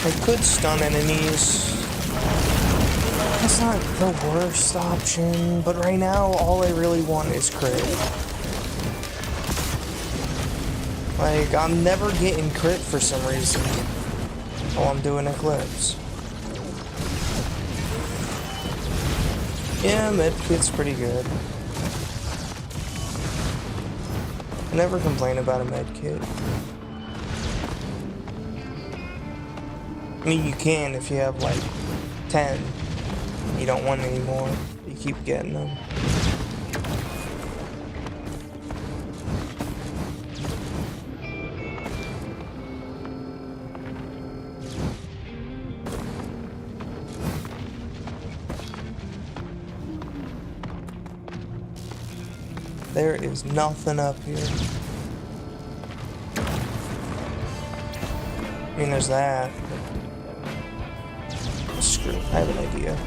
I could stun enemies. That's not the worst option, but right now all I really want is crit. Like, I'm never getting crit for some reason while I'm doing Eclipse. Yeah, medkit's pretty good. I never complain about a medkit. I mean, you can if you have like 10. You don't want any more. You keep getting them. There is nothing up here. I mean, there's that. Screw it, I have an idea.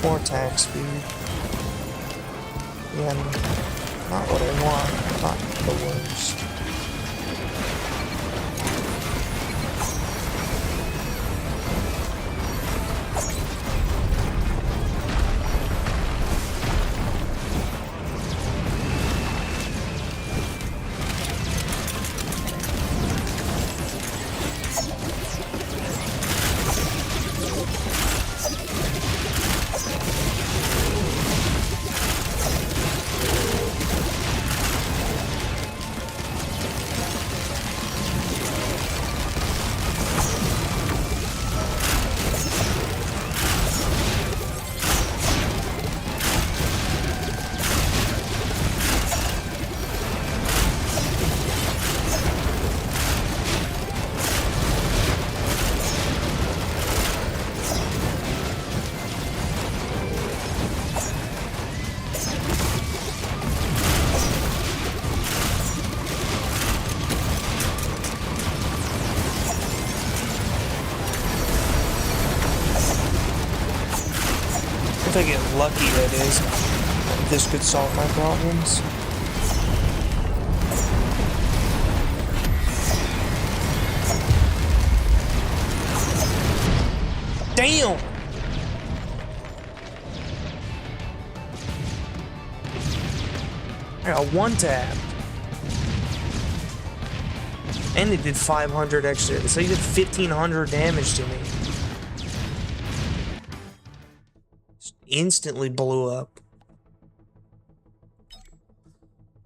More attack speed. Yeah, not what I want. Not the worst. If I get lucky, that is, this could solve my problems. Damn! I got one tap. And it did 500 extra, so he did 1500 damage to me. Instantly blew up.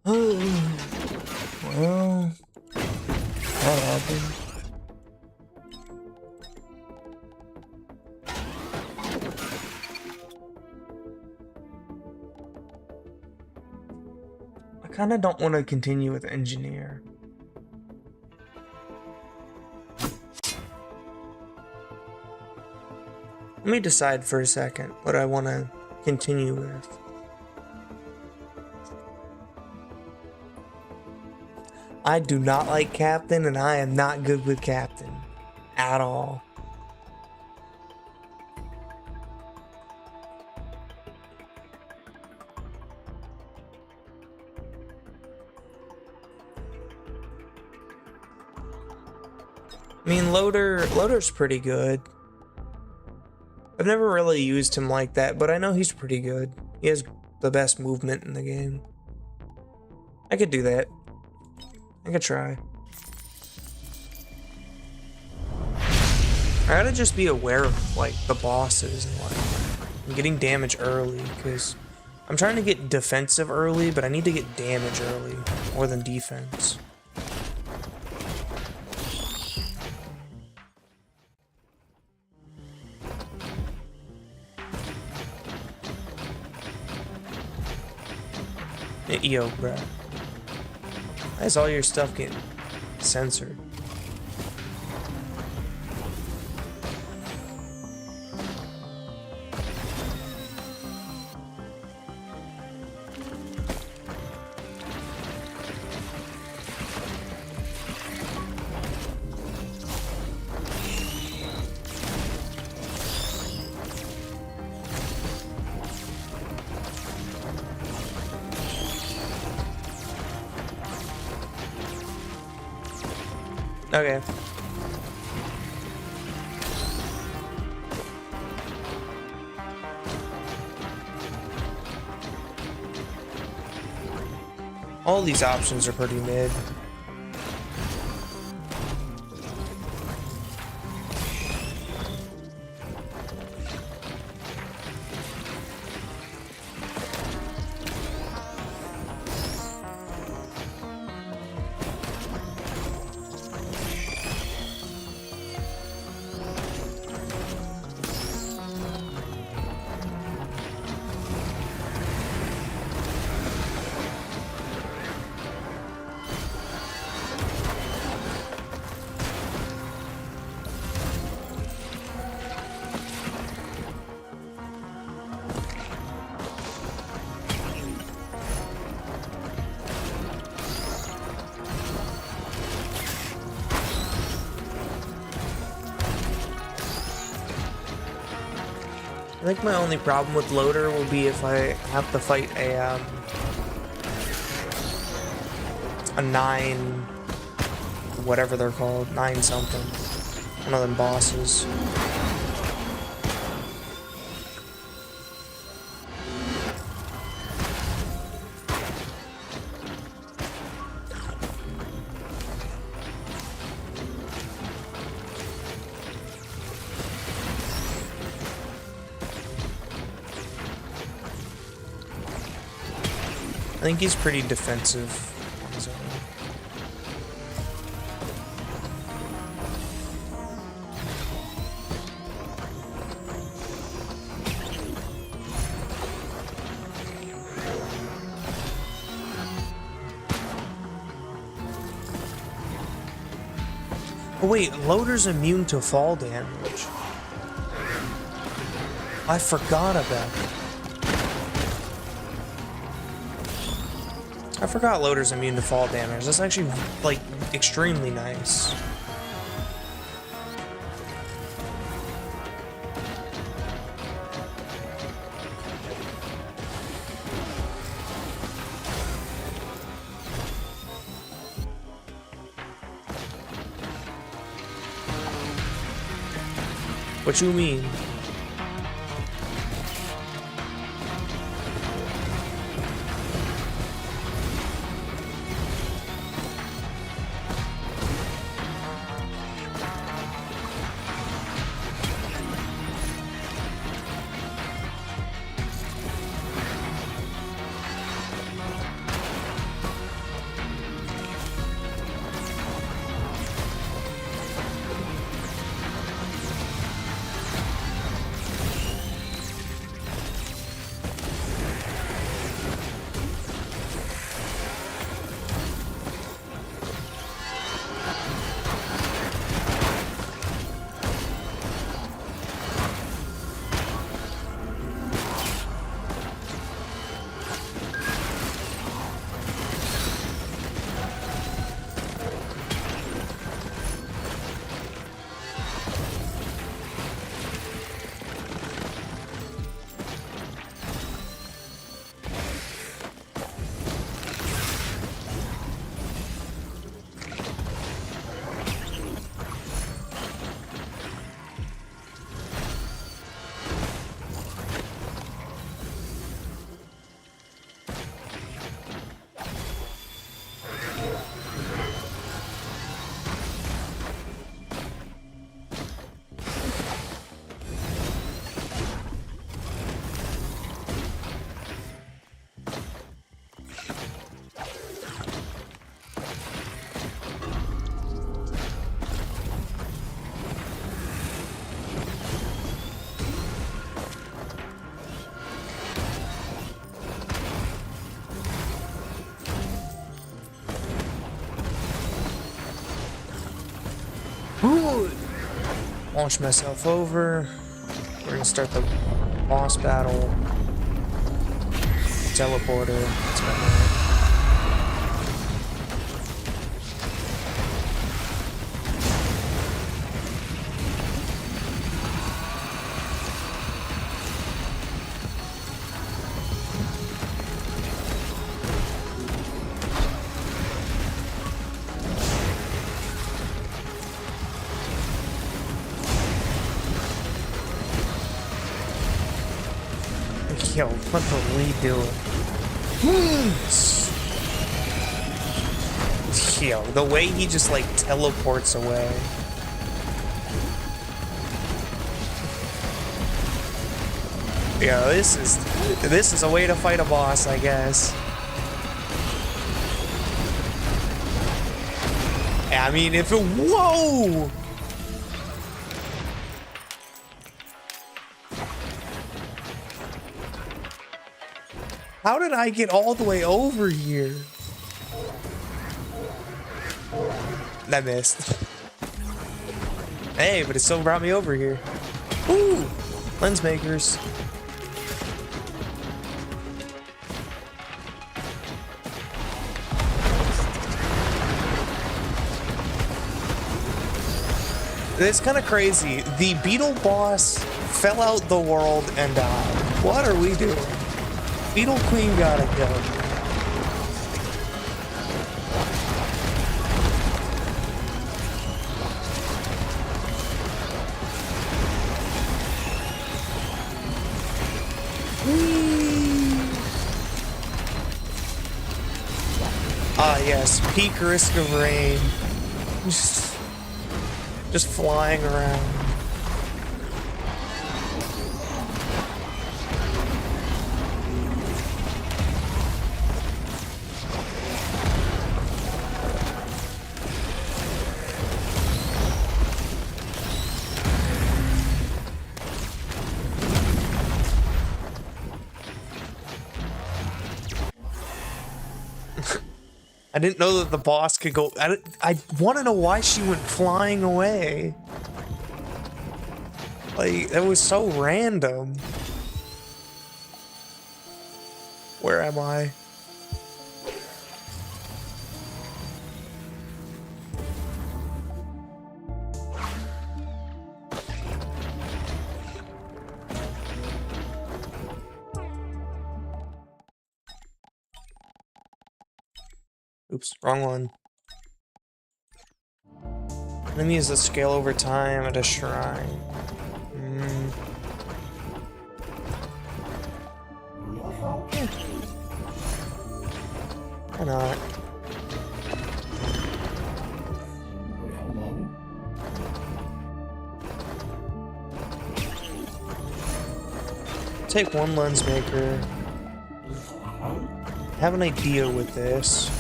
Well, that happened. kind of don't want to continue with engineer. Let me decide for a second what I want to continue with. I do not like captain, and I am not good with captain at all. I mean, Loader's pretty good. I've never really used him like that, but I know he's pretty good. He has the best movement in the game. I could do that. I could try. I gotta just be aware of, like, the bosses and like I'm getting damage early, because I'm trying to get defensive early, but I need to get damage early more than defense. Yo, bruh. Why is all your stuff getting censored? Okay. All these options are pretty mid. I think my only problem with Loader will be if I have to fight a 9, whatever they're called, 9 something, one of them bosses. I think he's pretty defensive on his own. Oh wait, Loader's immune to fall damage. I forgot about that. I forgot Loader's immune to fall damage. That's actually, like, extremely nice. What you mean? Launch myself over. We're gonna start the boss battle. Teleporter. That's my name. Yo, what are we doing? Yo, the way he just like teleports away. Yeah, this is a way to fight a boss, I guess. I mean, if it, whoa! How did I get all the way over here? I missed. Hey, but it still brought me over here. Ooh, lens makers. It's kind of crazy. The beetle boss fell out the world and died. What are we doing? Beetle Queen gotta go. Ah yes, peak risk of rain. Just flying around. I didn't know that the boss could go. I want to know why she went flying away. Like, that was so random. Where am I? Oops, wrong one. Enemies that scale over time at a shrine. Why not? Take one lens maker. Have an idea with this.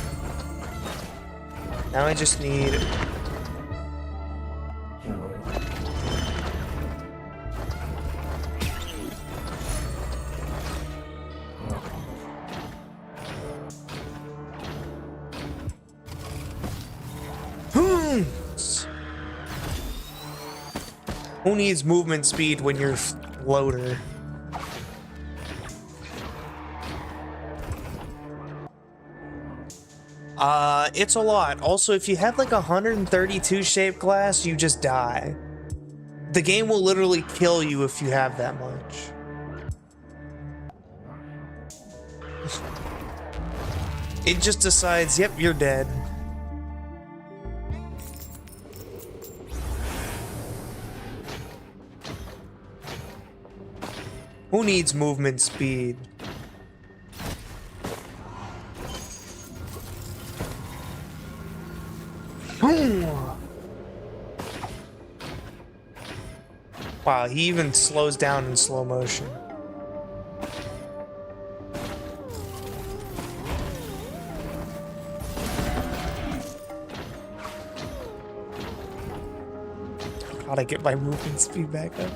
Now I just need... Who needs movement speed when you're floater? It's a lot. Also, if you have like 132 shaped glass, you just die. The game will literally kill you if you have that much. It just decides, yep, you're dead. Who needs movement speed? Wow, he even slows down in slow motion. Gotta get my movement speed back up.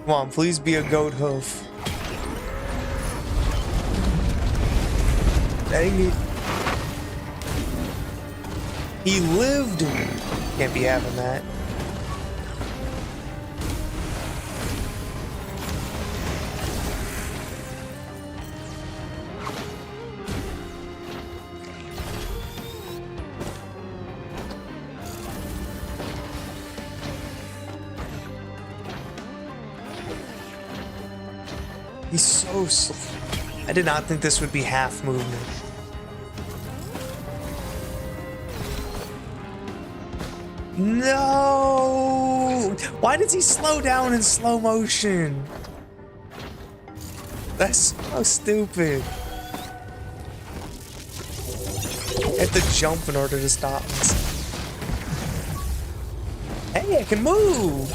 Come on, please be a goat hoof. Dang it. He lived. Can't be having that. He's so slow. I did not think this would be half movement. No! Why does he slow down in slow motion? That's so stupid. I have to jump in order to stop myself. Hey, I can move!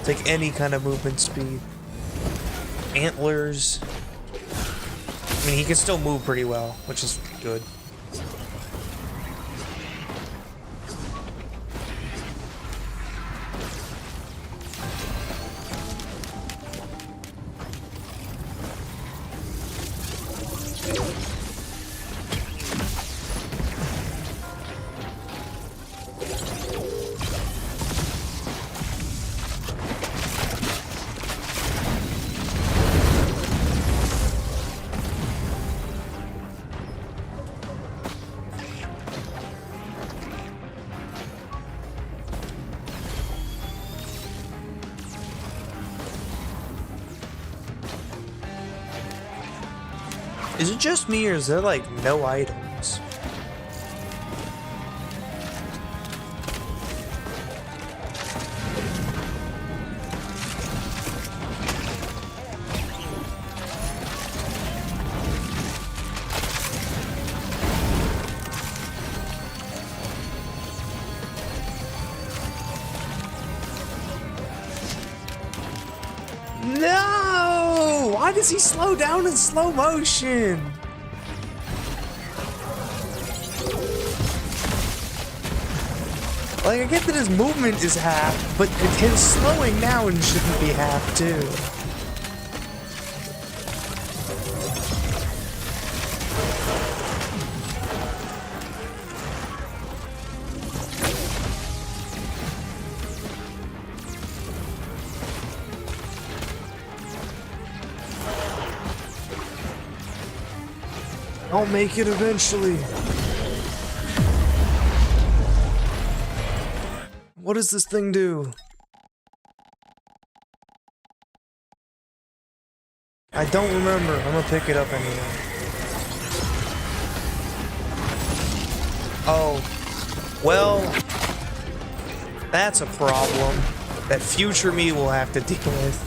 It's like any kind of movement speed. Antlers. I mean, he can still move pretty well, which is good. Is it just me, or is there like no items? No! Why does he slow down in slow motion? Like, I get that his movement is half, but his slowing down shouldn't be half, too. I'll make it eventually. What does this thing do? I don't remember. I'm gonna pick it up anyway. Oh. Well, that's a problem that future me will have to deal with.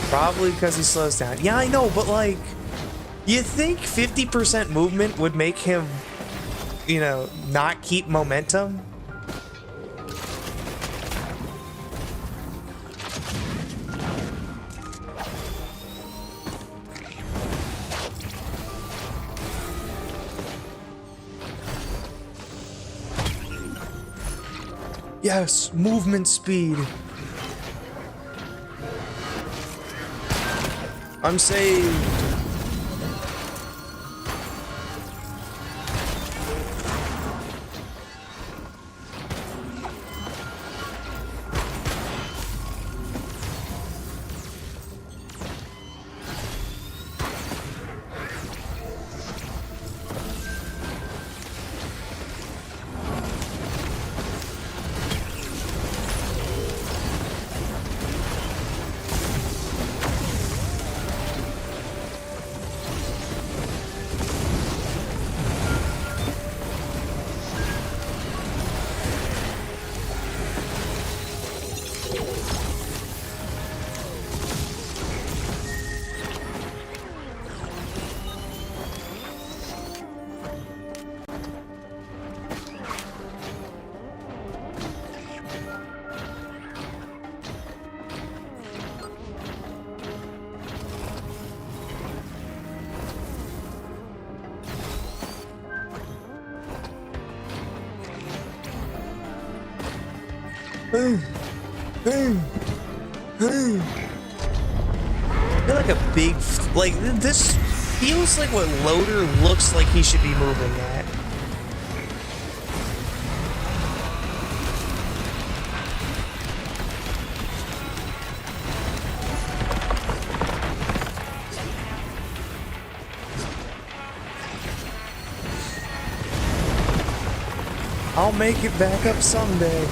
Probably because he slows down. Yeah, I know, but like, you think 50% movement would make him, you know, not keep momentum? Yes, movement speed. I'm saved. I feel like a big, like, this feels like what Loader looks like he should be moving at. I'll make it back up someday.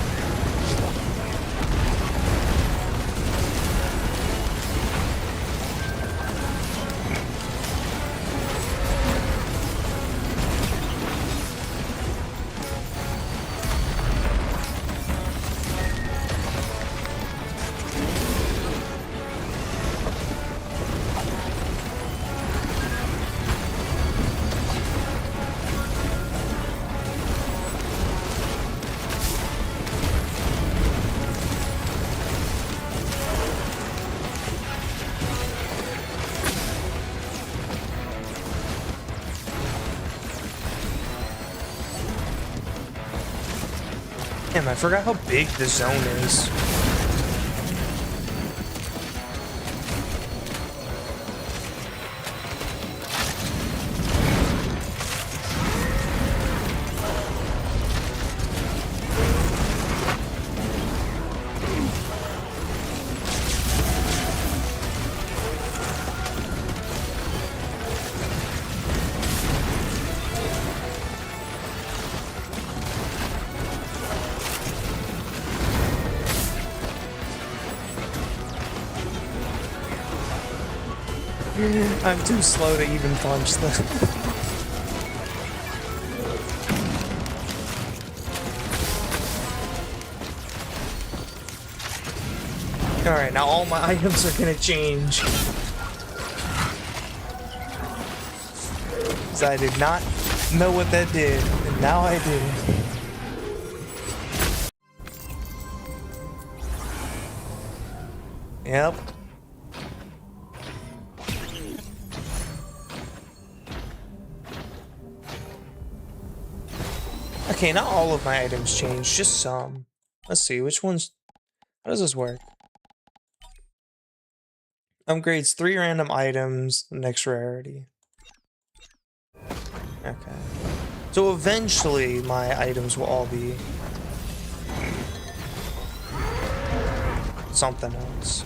Damn, I forgot how big the zone is. I'm too slow to even punch them. Alright, now all my items are gonna change. Because I did not know what that did, and now I do. Yep. Okay, not all of my items change, just some. Let's see, which ones... How does this work? Upgrades 3 random items, next rarity. Okay. So eventually my items will all be... something else.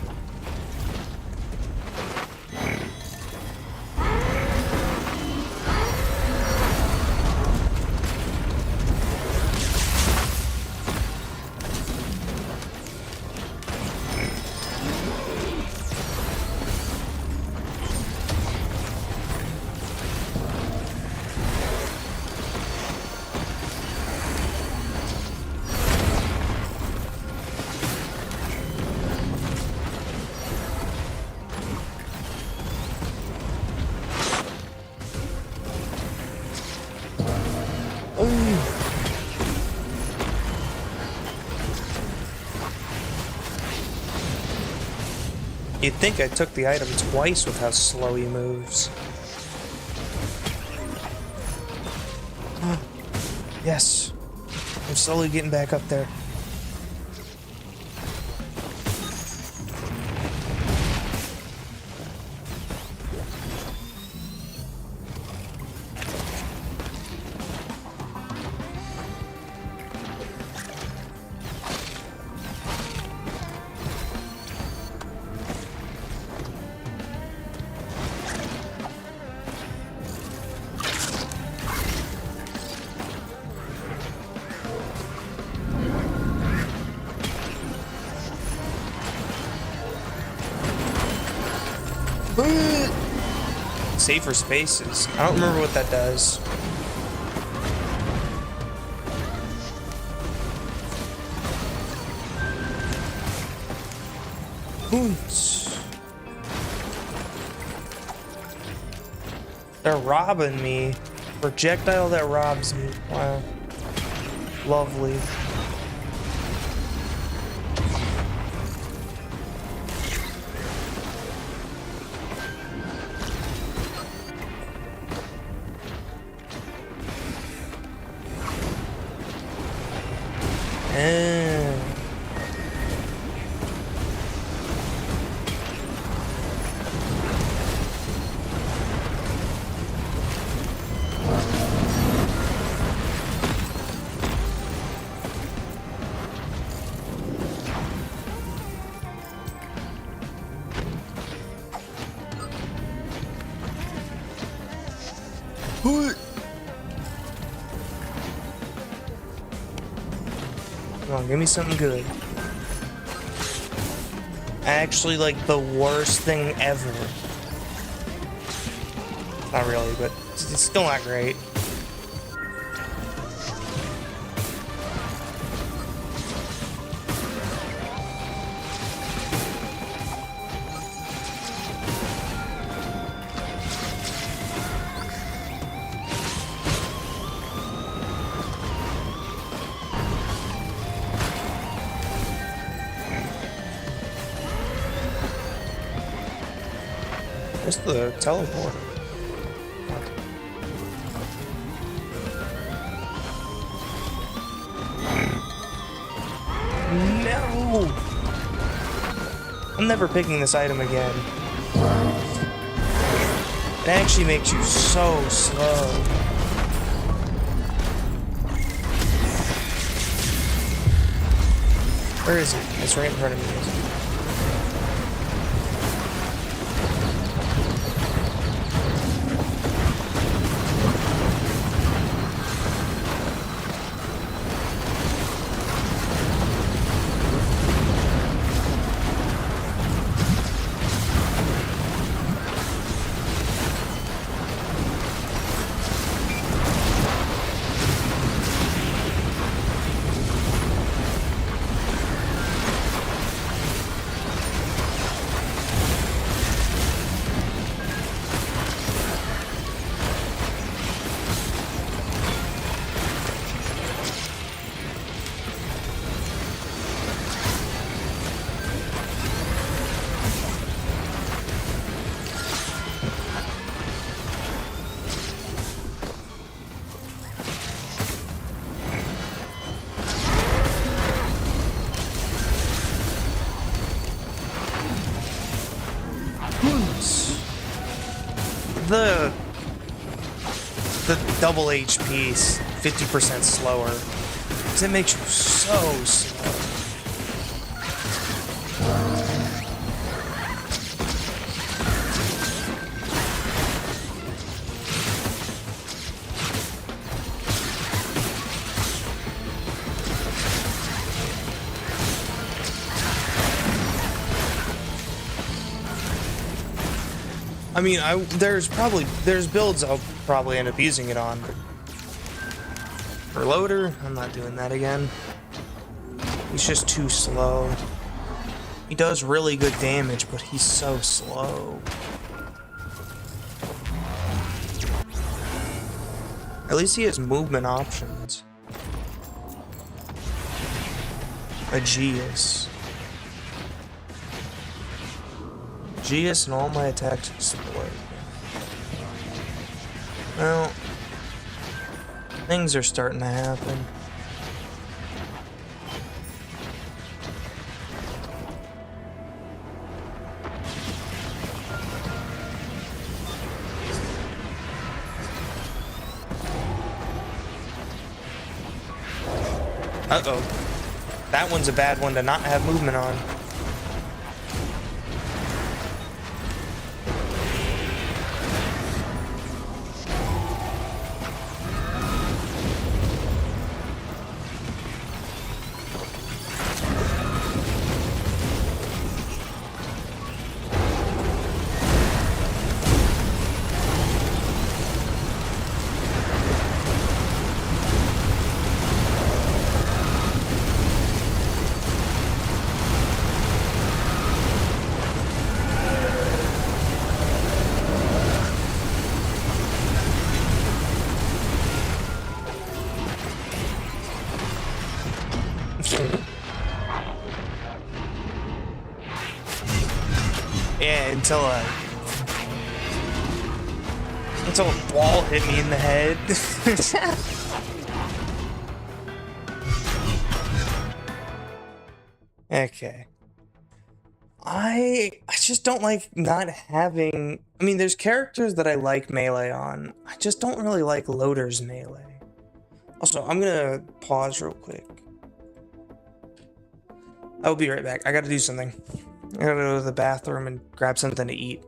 You'd think I took the item twice with how slow he moves. Yes. I'm slowly getting back up there. Safer spaces. I don't remember what that does. Hoots. They're robbing me. Projectile that robs me. Wow. Lovely. Come on, give me something good. Actually, like, the worst thing ever. Not really, but it's still not great. Where's the teleporter? No! I'm never picking this item again. It actually makes you so slow. Where is it? It's right in front of me. The double HP is 50% slower, because it makes you so slow. I mean, there's builds I'll probably end up using it on. For loader, I'm not doing that again. He's just too slow. He does really good damage, but he's so slow. At least he has movement options. Aegeus. Aegeus and all my attacks explode. Well, things are starting to happen. Uh-oh. That one's a bad one to not have movement on. Yeah, until a ball hit me in the head. Okay. I just don't like not having... I mean, there's characters that I like melee on. I just don't really like loaders melee. Also, I'm gonna pause real quick. I will be right back. I gotta do something. I gotta go to the bathroom and grab something to eat.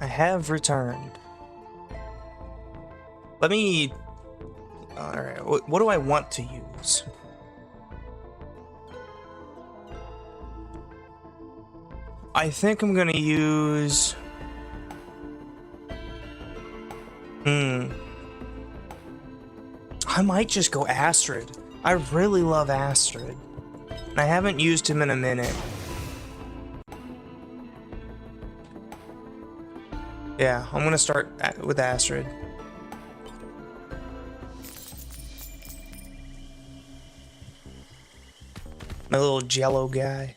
I have returned. Let me... Alright, what do I want to use? I think I'm gonna use... I might just go Astrid. I really love Astrid. I haven't used him in a minute. Yeah, I'm gonna start with Astrid. My little jello guy.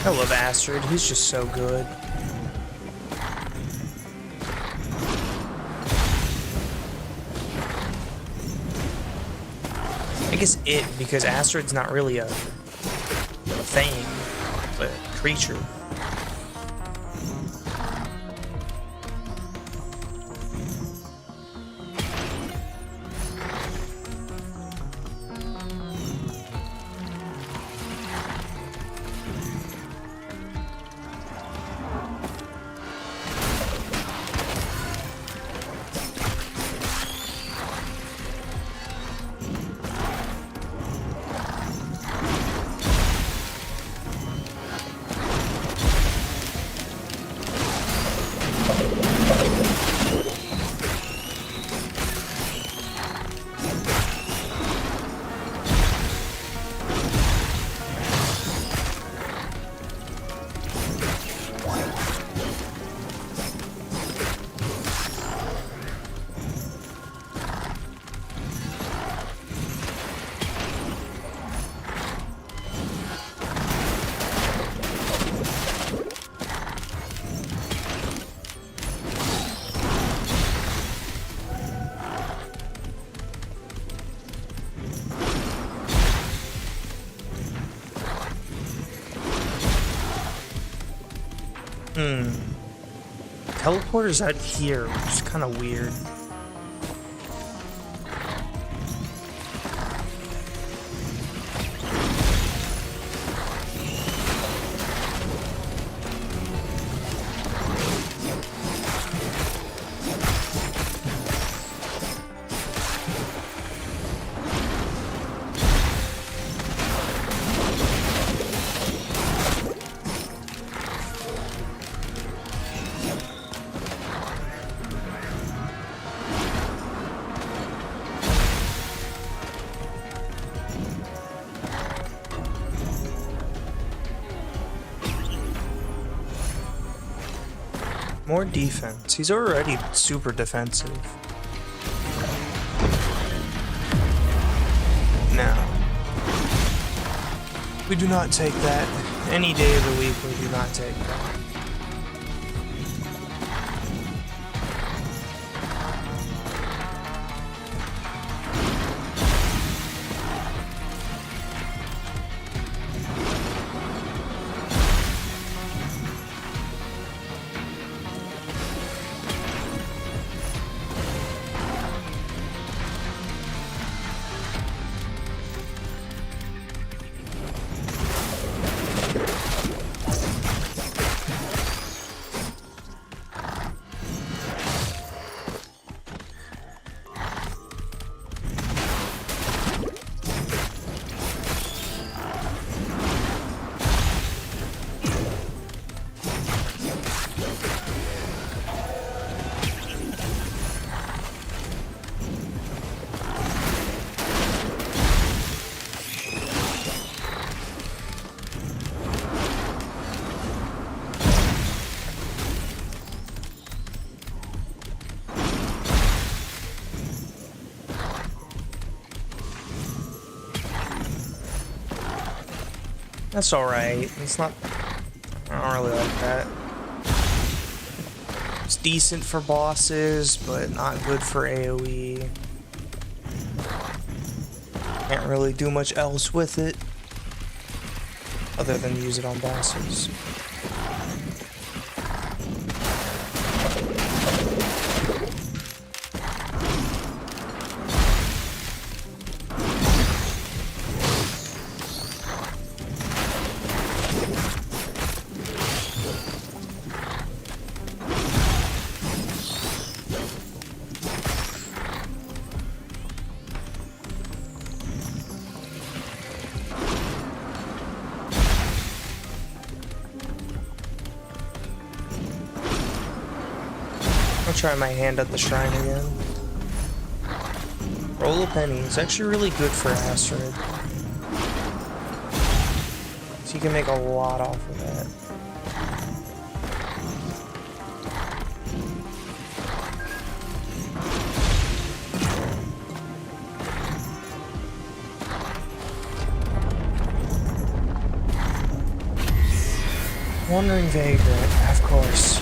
I love Astrid, he's just so good. I guess it, because Astrid's not really a thing, but a creature. Teleporter's out here, which is kind of weird. More defense. He's already super defensive. No. We do not take that. Any day of the week, we do not take that. That's alright. It's not... I don't really like that. It's decent for bosses, but not good for AoE. Can't really do much else with it, other than use it on bosses. I'll try my hand at the shrine again. Roll a penny. It's actually really good for Astrid. So you can make a lot off of that. Wandering Vagrant, of course.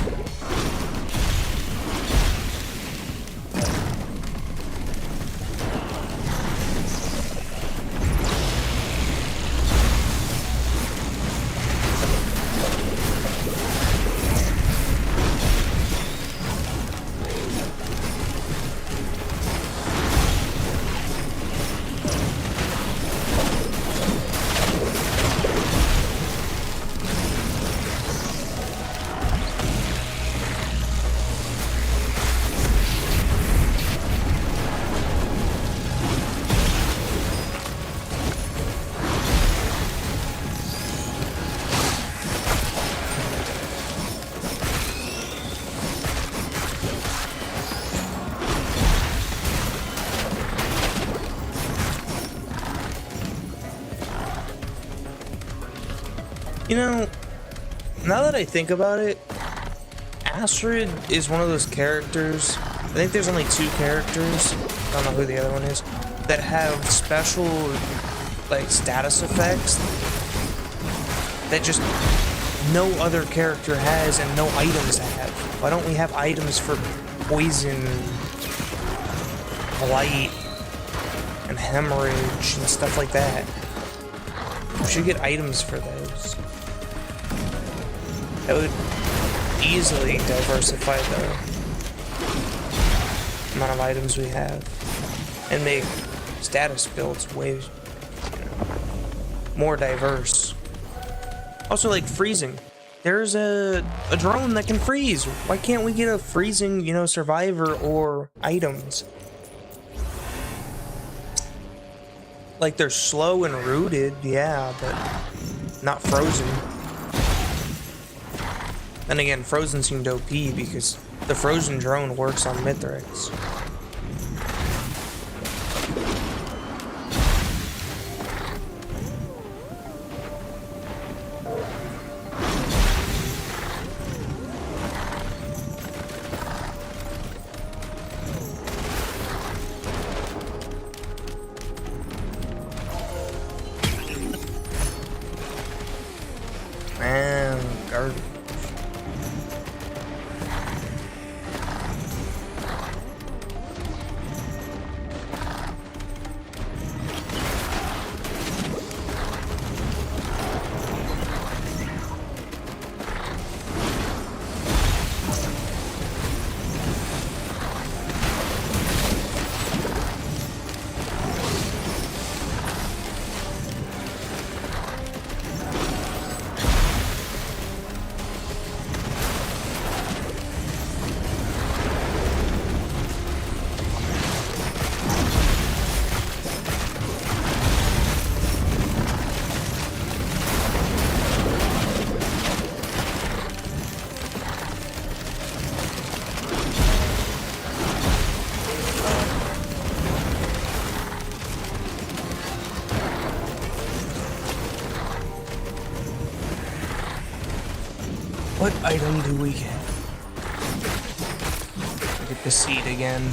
You know, now that I think about it, Astrid is one of those characters, I think there's only 2 characters, I don't know who the other one is, that have special, like, status effects that just no other character has and no items have. Why don't we have items for poison, blight, and hemorrhage, and stuff like that? We should get items for those. That would easily diversify the amount of items we have and make status builds way more diverse. Also, like freezing. There's a drone that can freeze. Why can't we get a freezing, you know, survivor or items? Like, they're slow and rooted, yeah, but not frozen. Then again, frozen seemed OP because the frozen drone works on Mithrix. Man, garbage. What item do we get? Get the seed again.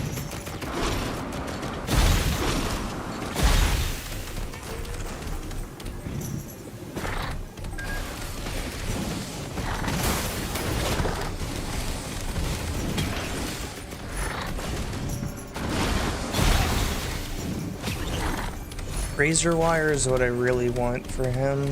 Razor wire is what I really want for him.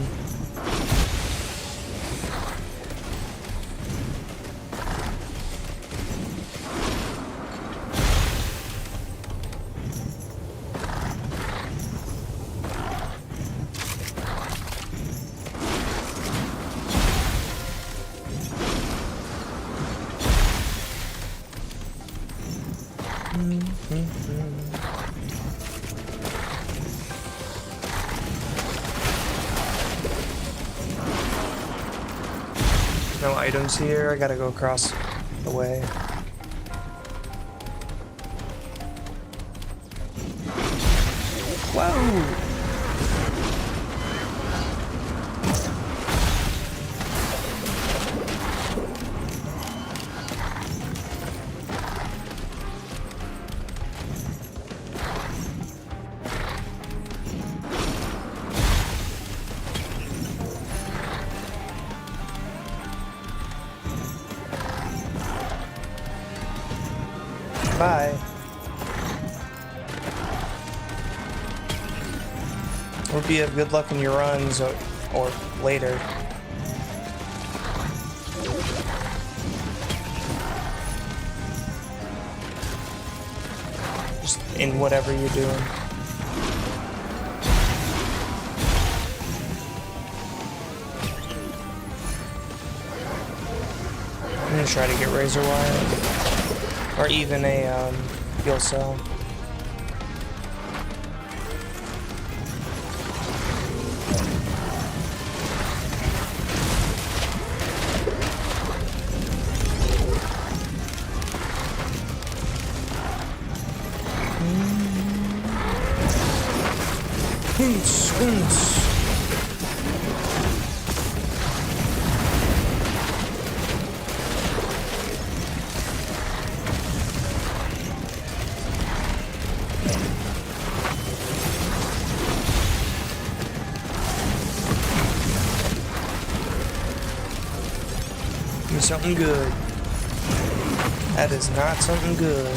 No items here, I gotta go across the way. Whoa! Bye. Hope you have good luck in your runs or later. Just in whatever you're doing. I'm gonna try to get razor wire. Or even a fuel cell. Something good. That is not something good.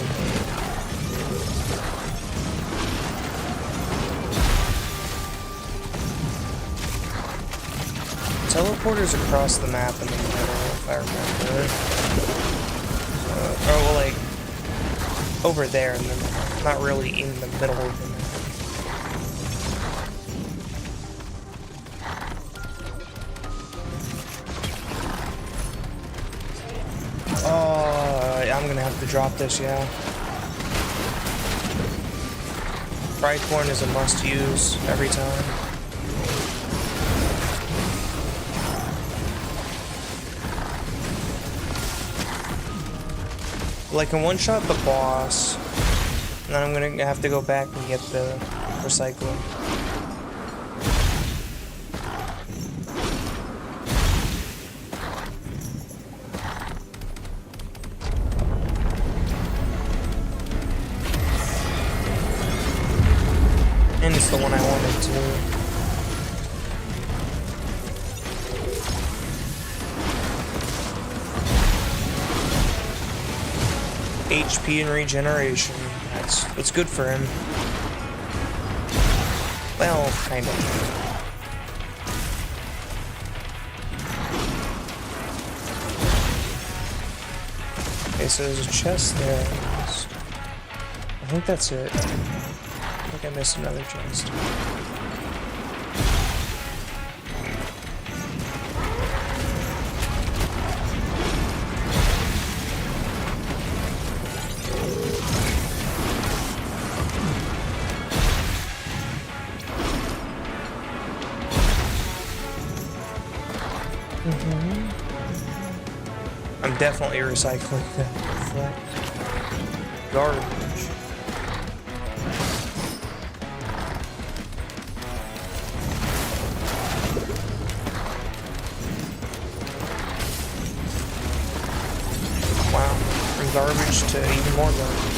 Teleporters across the map in the middle, if I remember. Oh, well, like, over there in the middle. Not really in the middle of the map. I'm gonna have to drop this, yeah. Tricorn is a must-use every time. Like, I can one-shot the boss, and then I'm gonna have to go back and get the recycling. And it's the one I wanted to. HP and regeneration. That's good for him. Well, kind of. Okay, so there's a chest there. I think that's it. I think I missed another chest. I'm definitely recycling that garbage. Wow, from garbage to even more garbage.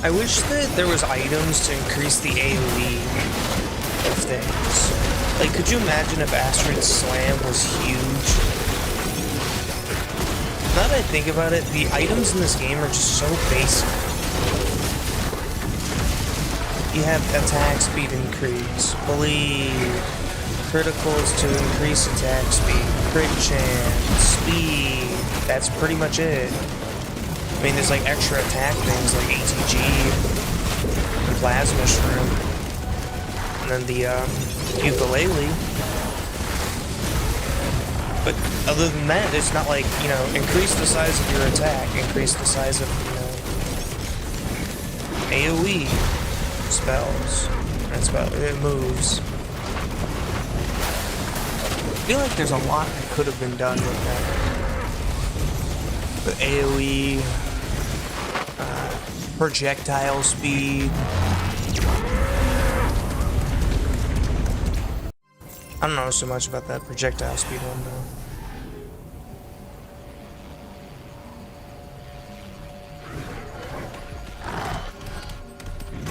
I wish that there was items to increase the AoE of things. Like, could you imagine if Asteroid Slam was huge? Now that I think about it, the items in this game are just so basic. You have attack speed increase, believe, criticals to increase attack speed, crit chance, speed, that's pretty much it. I mean, there's like extra attack things like ATG and Plasma Shroom, and then the ukulele. But other than that, it's not like, you know, increase the size of your attack, increase the size of, you know, AoE spells. That's about it, moves. I feel like there's a lot that could have been done with that. With AoE, projectile speed. I don't know so much about that projectile speed one though.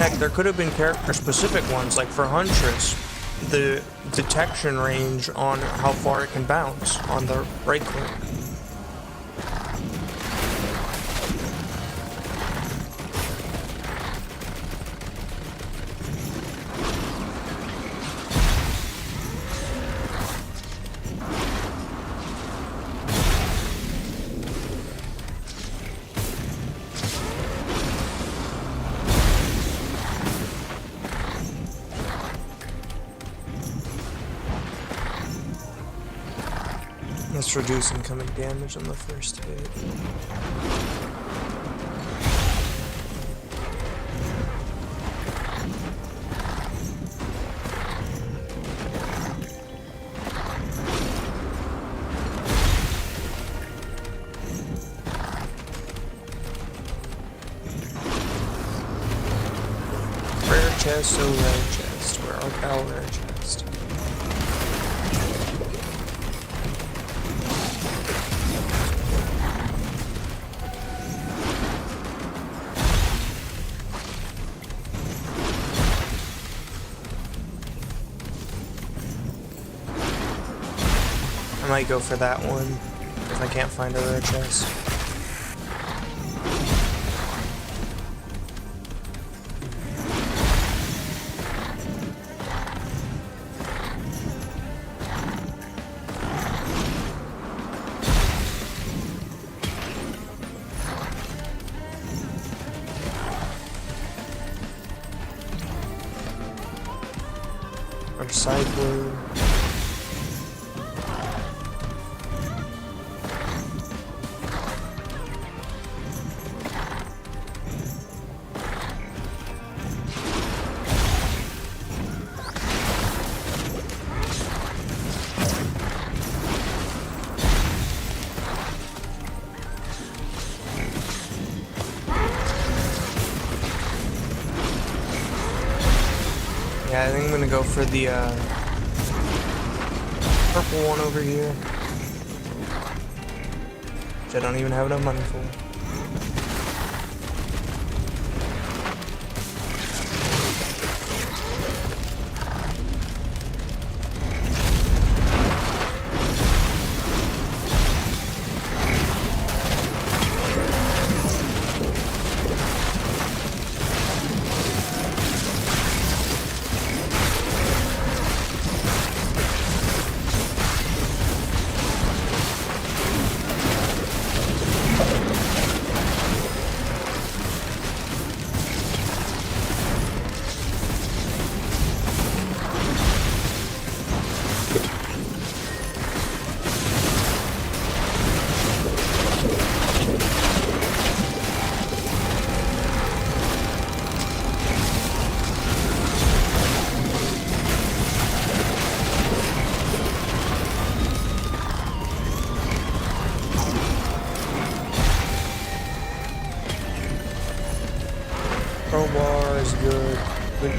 Heck, there could have been character-specific ones, like for Huntress, the detection range on how far it can bounce on the right click. Let's reduce incoming damage on the first hit. Rare chest, oh rare chest. Where are our rare chest? I might go for that one if I can't find a rare chest. Or side blue. Yeah, I think I'm gonna go for the purple one over here, which I don't even have enough money for. Crowbar is good. Good.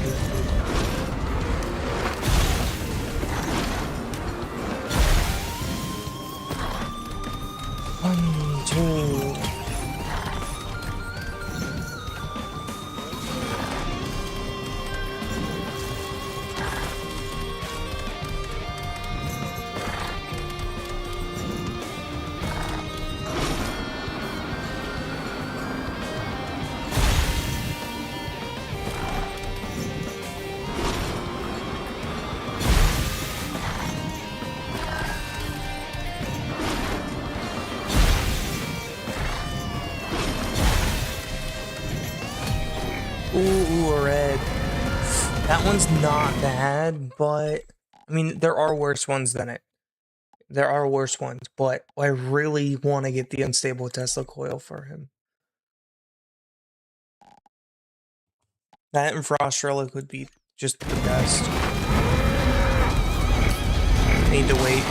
One, two. That one's not bad, but I mean, there are worse ones than it. There are worse ones, but I really want to get the unstable Tesla coil for him. That and Frost Relic would be just the best. Need to wait.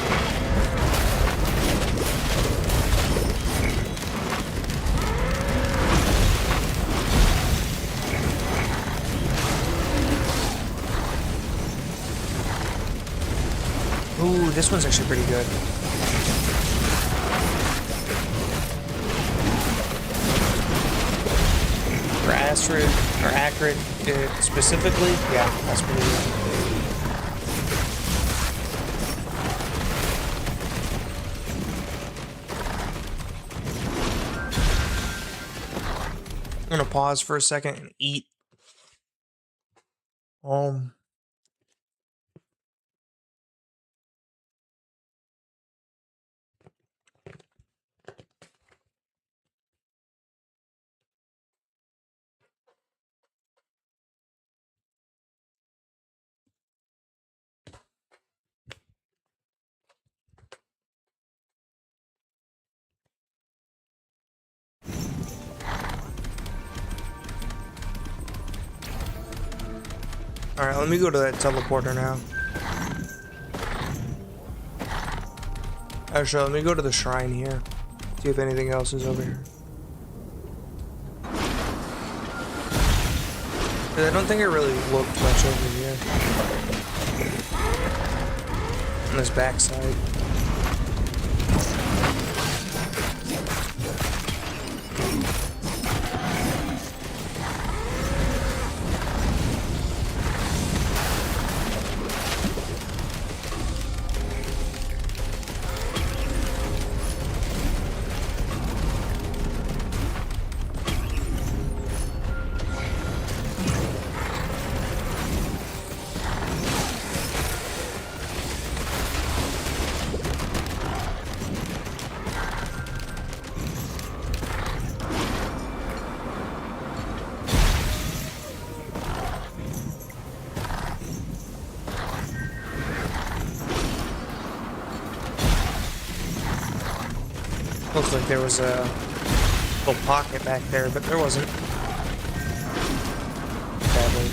Ooh, this one's actually pretty good. For Astrid, or Acrid specifically, yeah, that's pretty good. I'm gonna pause for a second and eat. Alright, let me go to that teleporter now. Actually, let me go to the shrine here. See if anything else is over here. I don't think I really looked much over here. On this backside. Looks like there was a little pocket back there, but there wasn't. Sadly.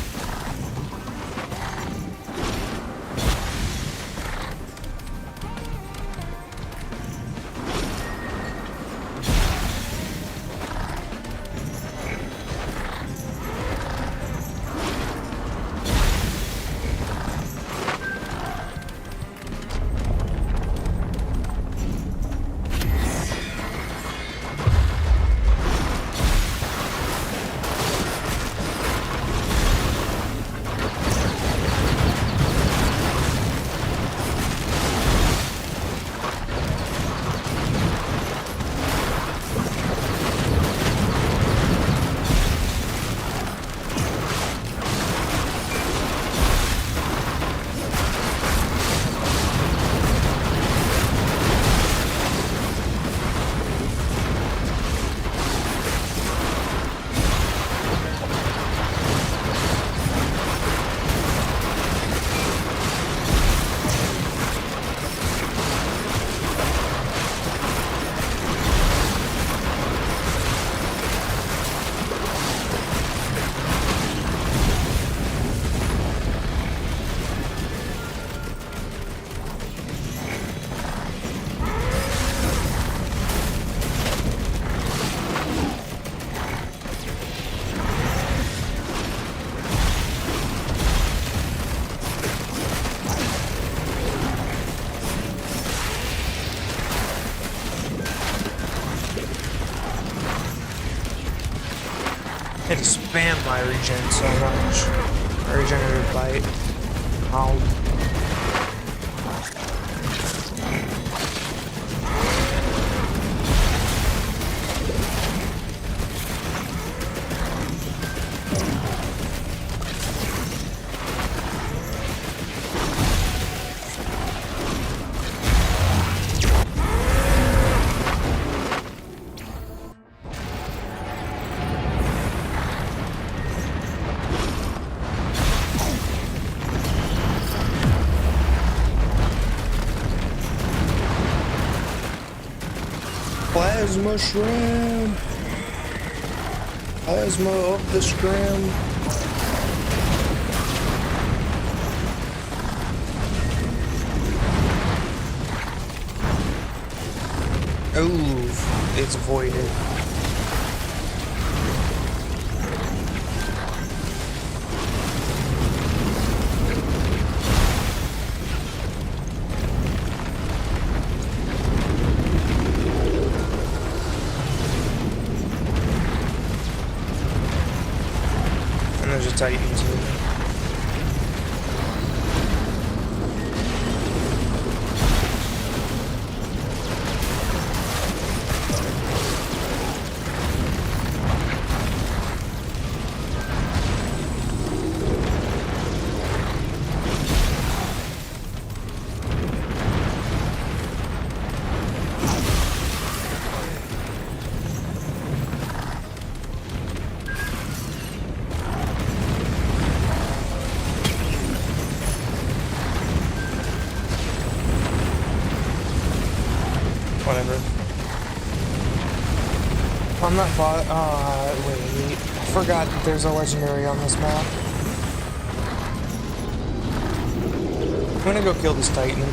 I had to spam my regen so much. My regenerative bite. Ow. Plasma shrimp. Plasma of the shrimp. Ooh, it's voided. And there's a Titan too. Whatever. I'm not wait. I forgot that there's a legendary on this map. I'm gonna go kill this Titan.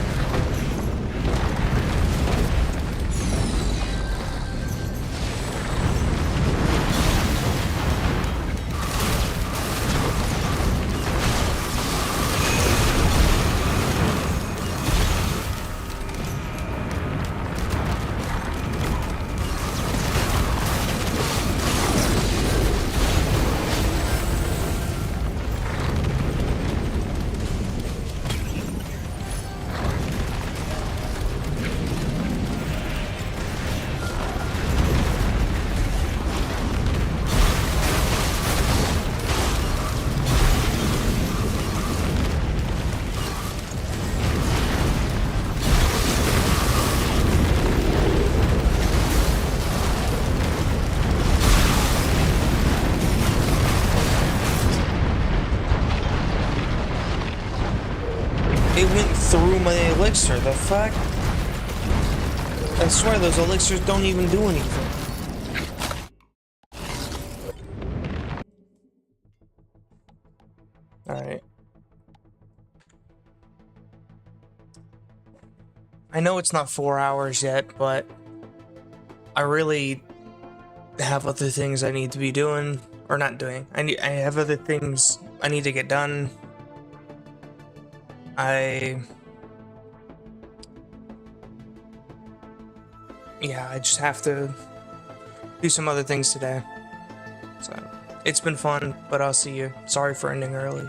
It went through my elixir, the fuck? I swear those elixirs don't even do anything. Alright. I know it's not 4 hours yet, but I really have other things I need to be doing, or not doing. I have other things I need to get done. Yeah, I just have to do some other things today. So, it's been fun, but I'll see you. Sorry for ending early.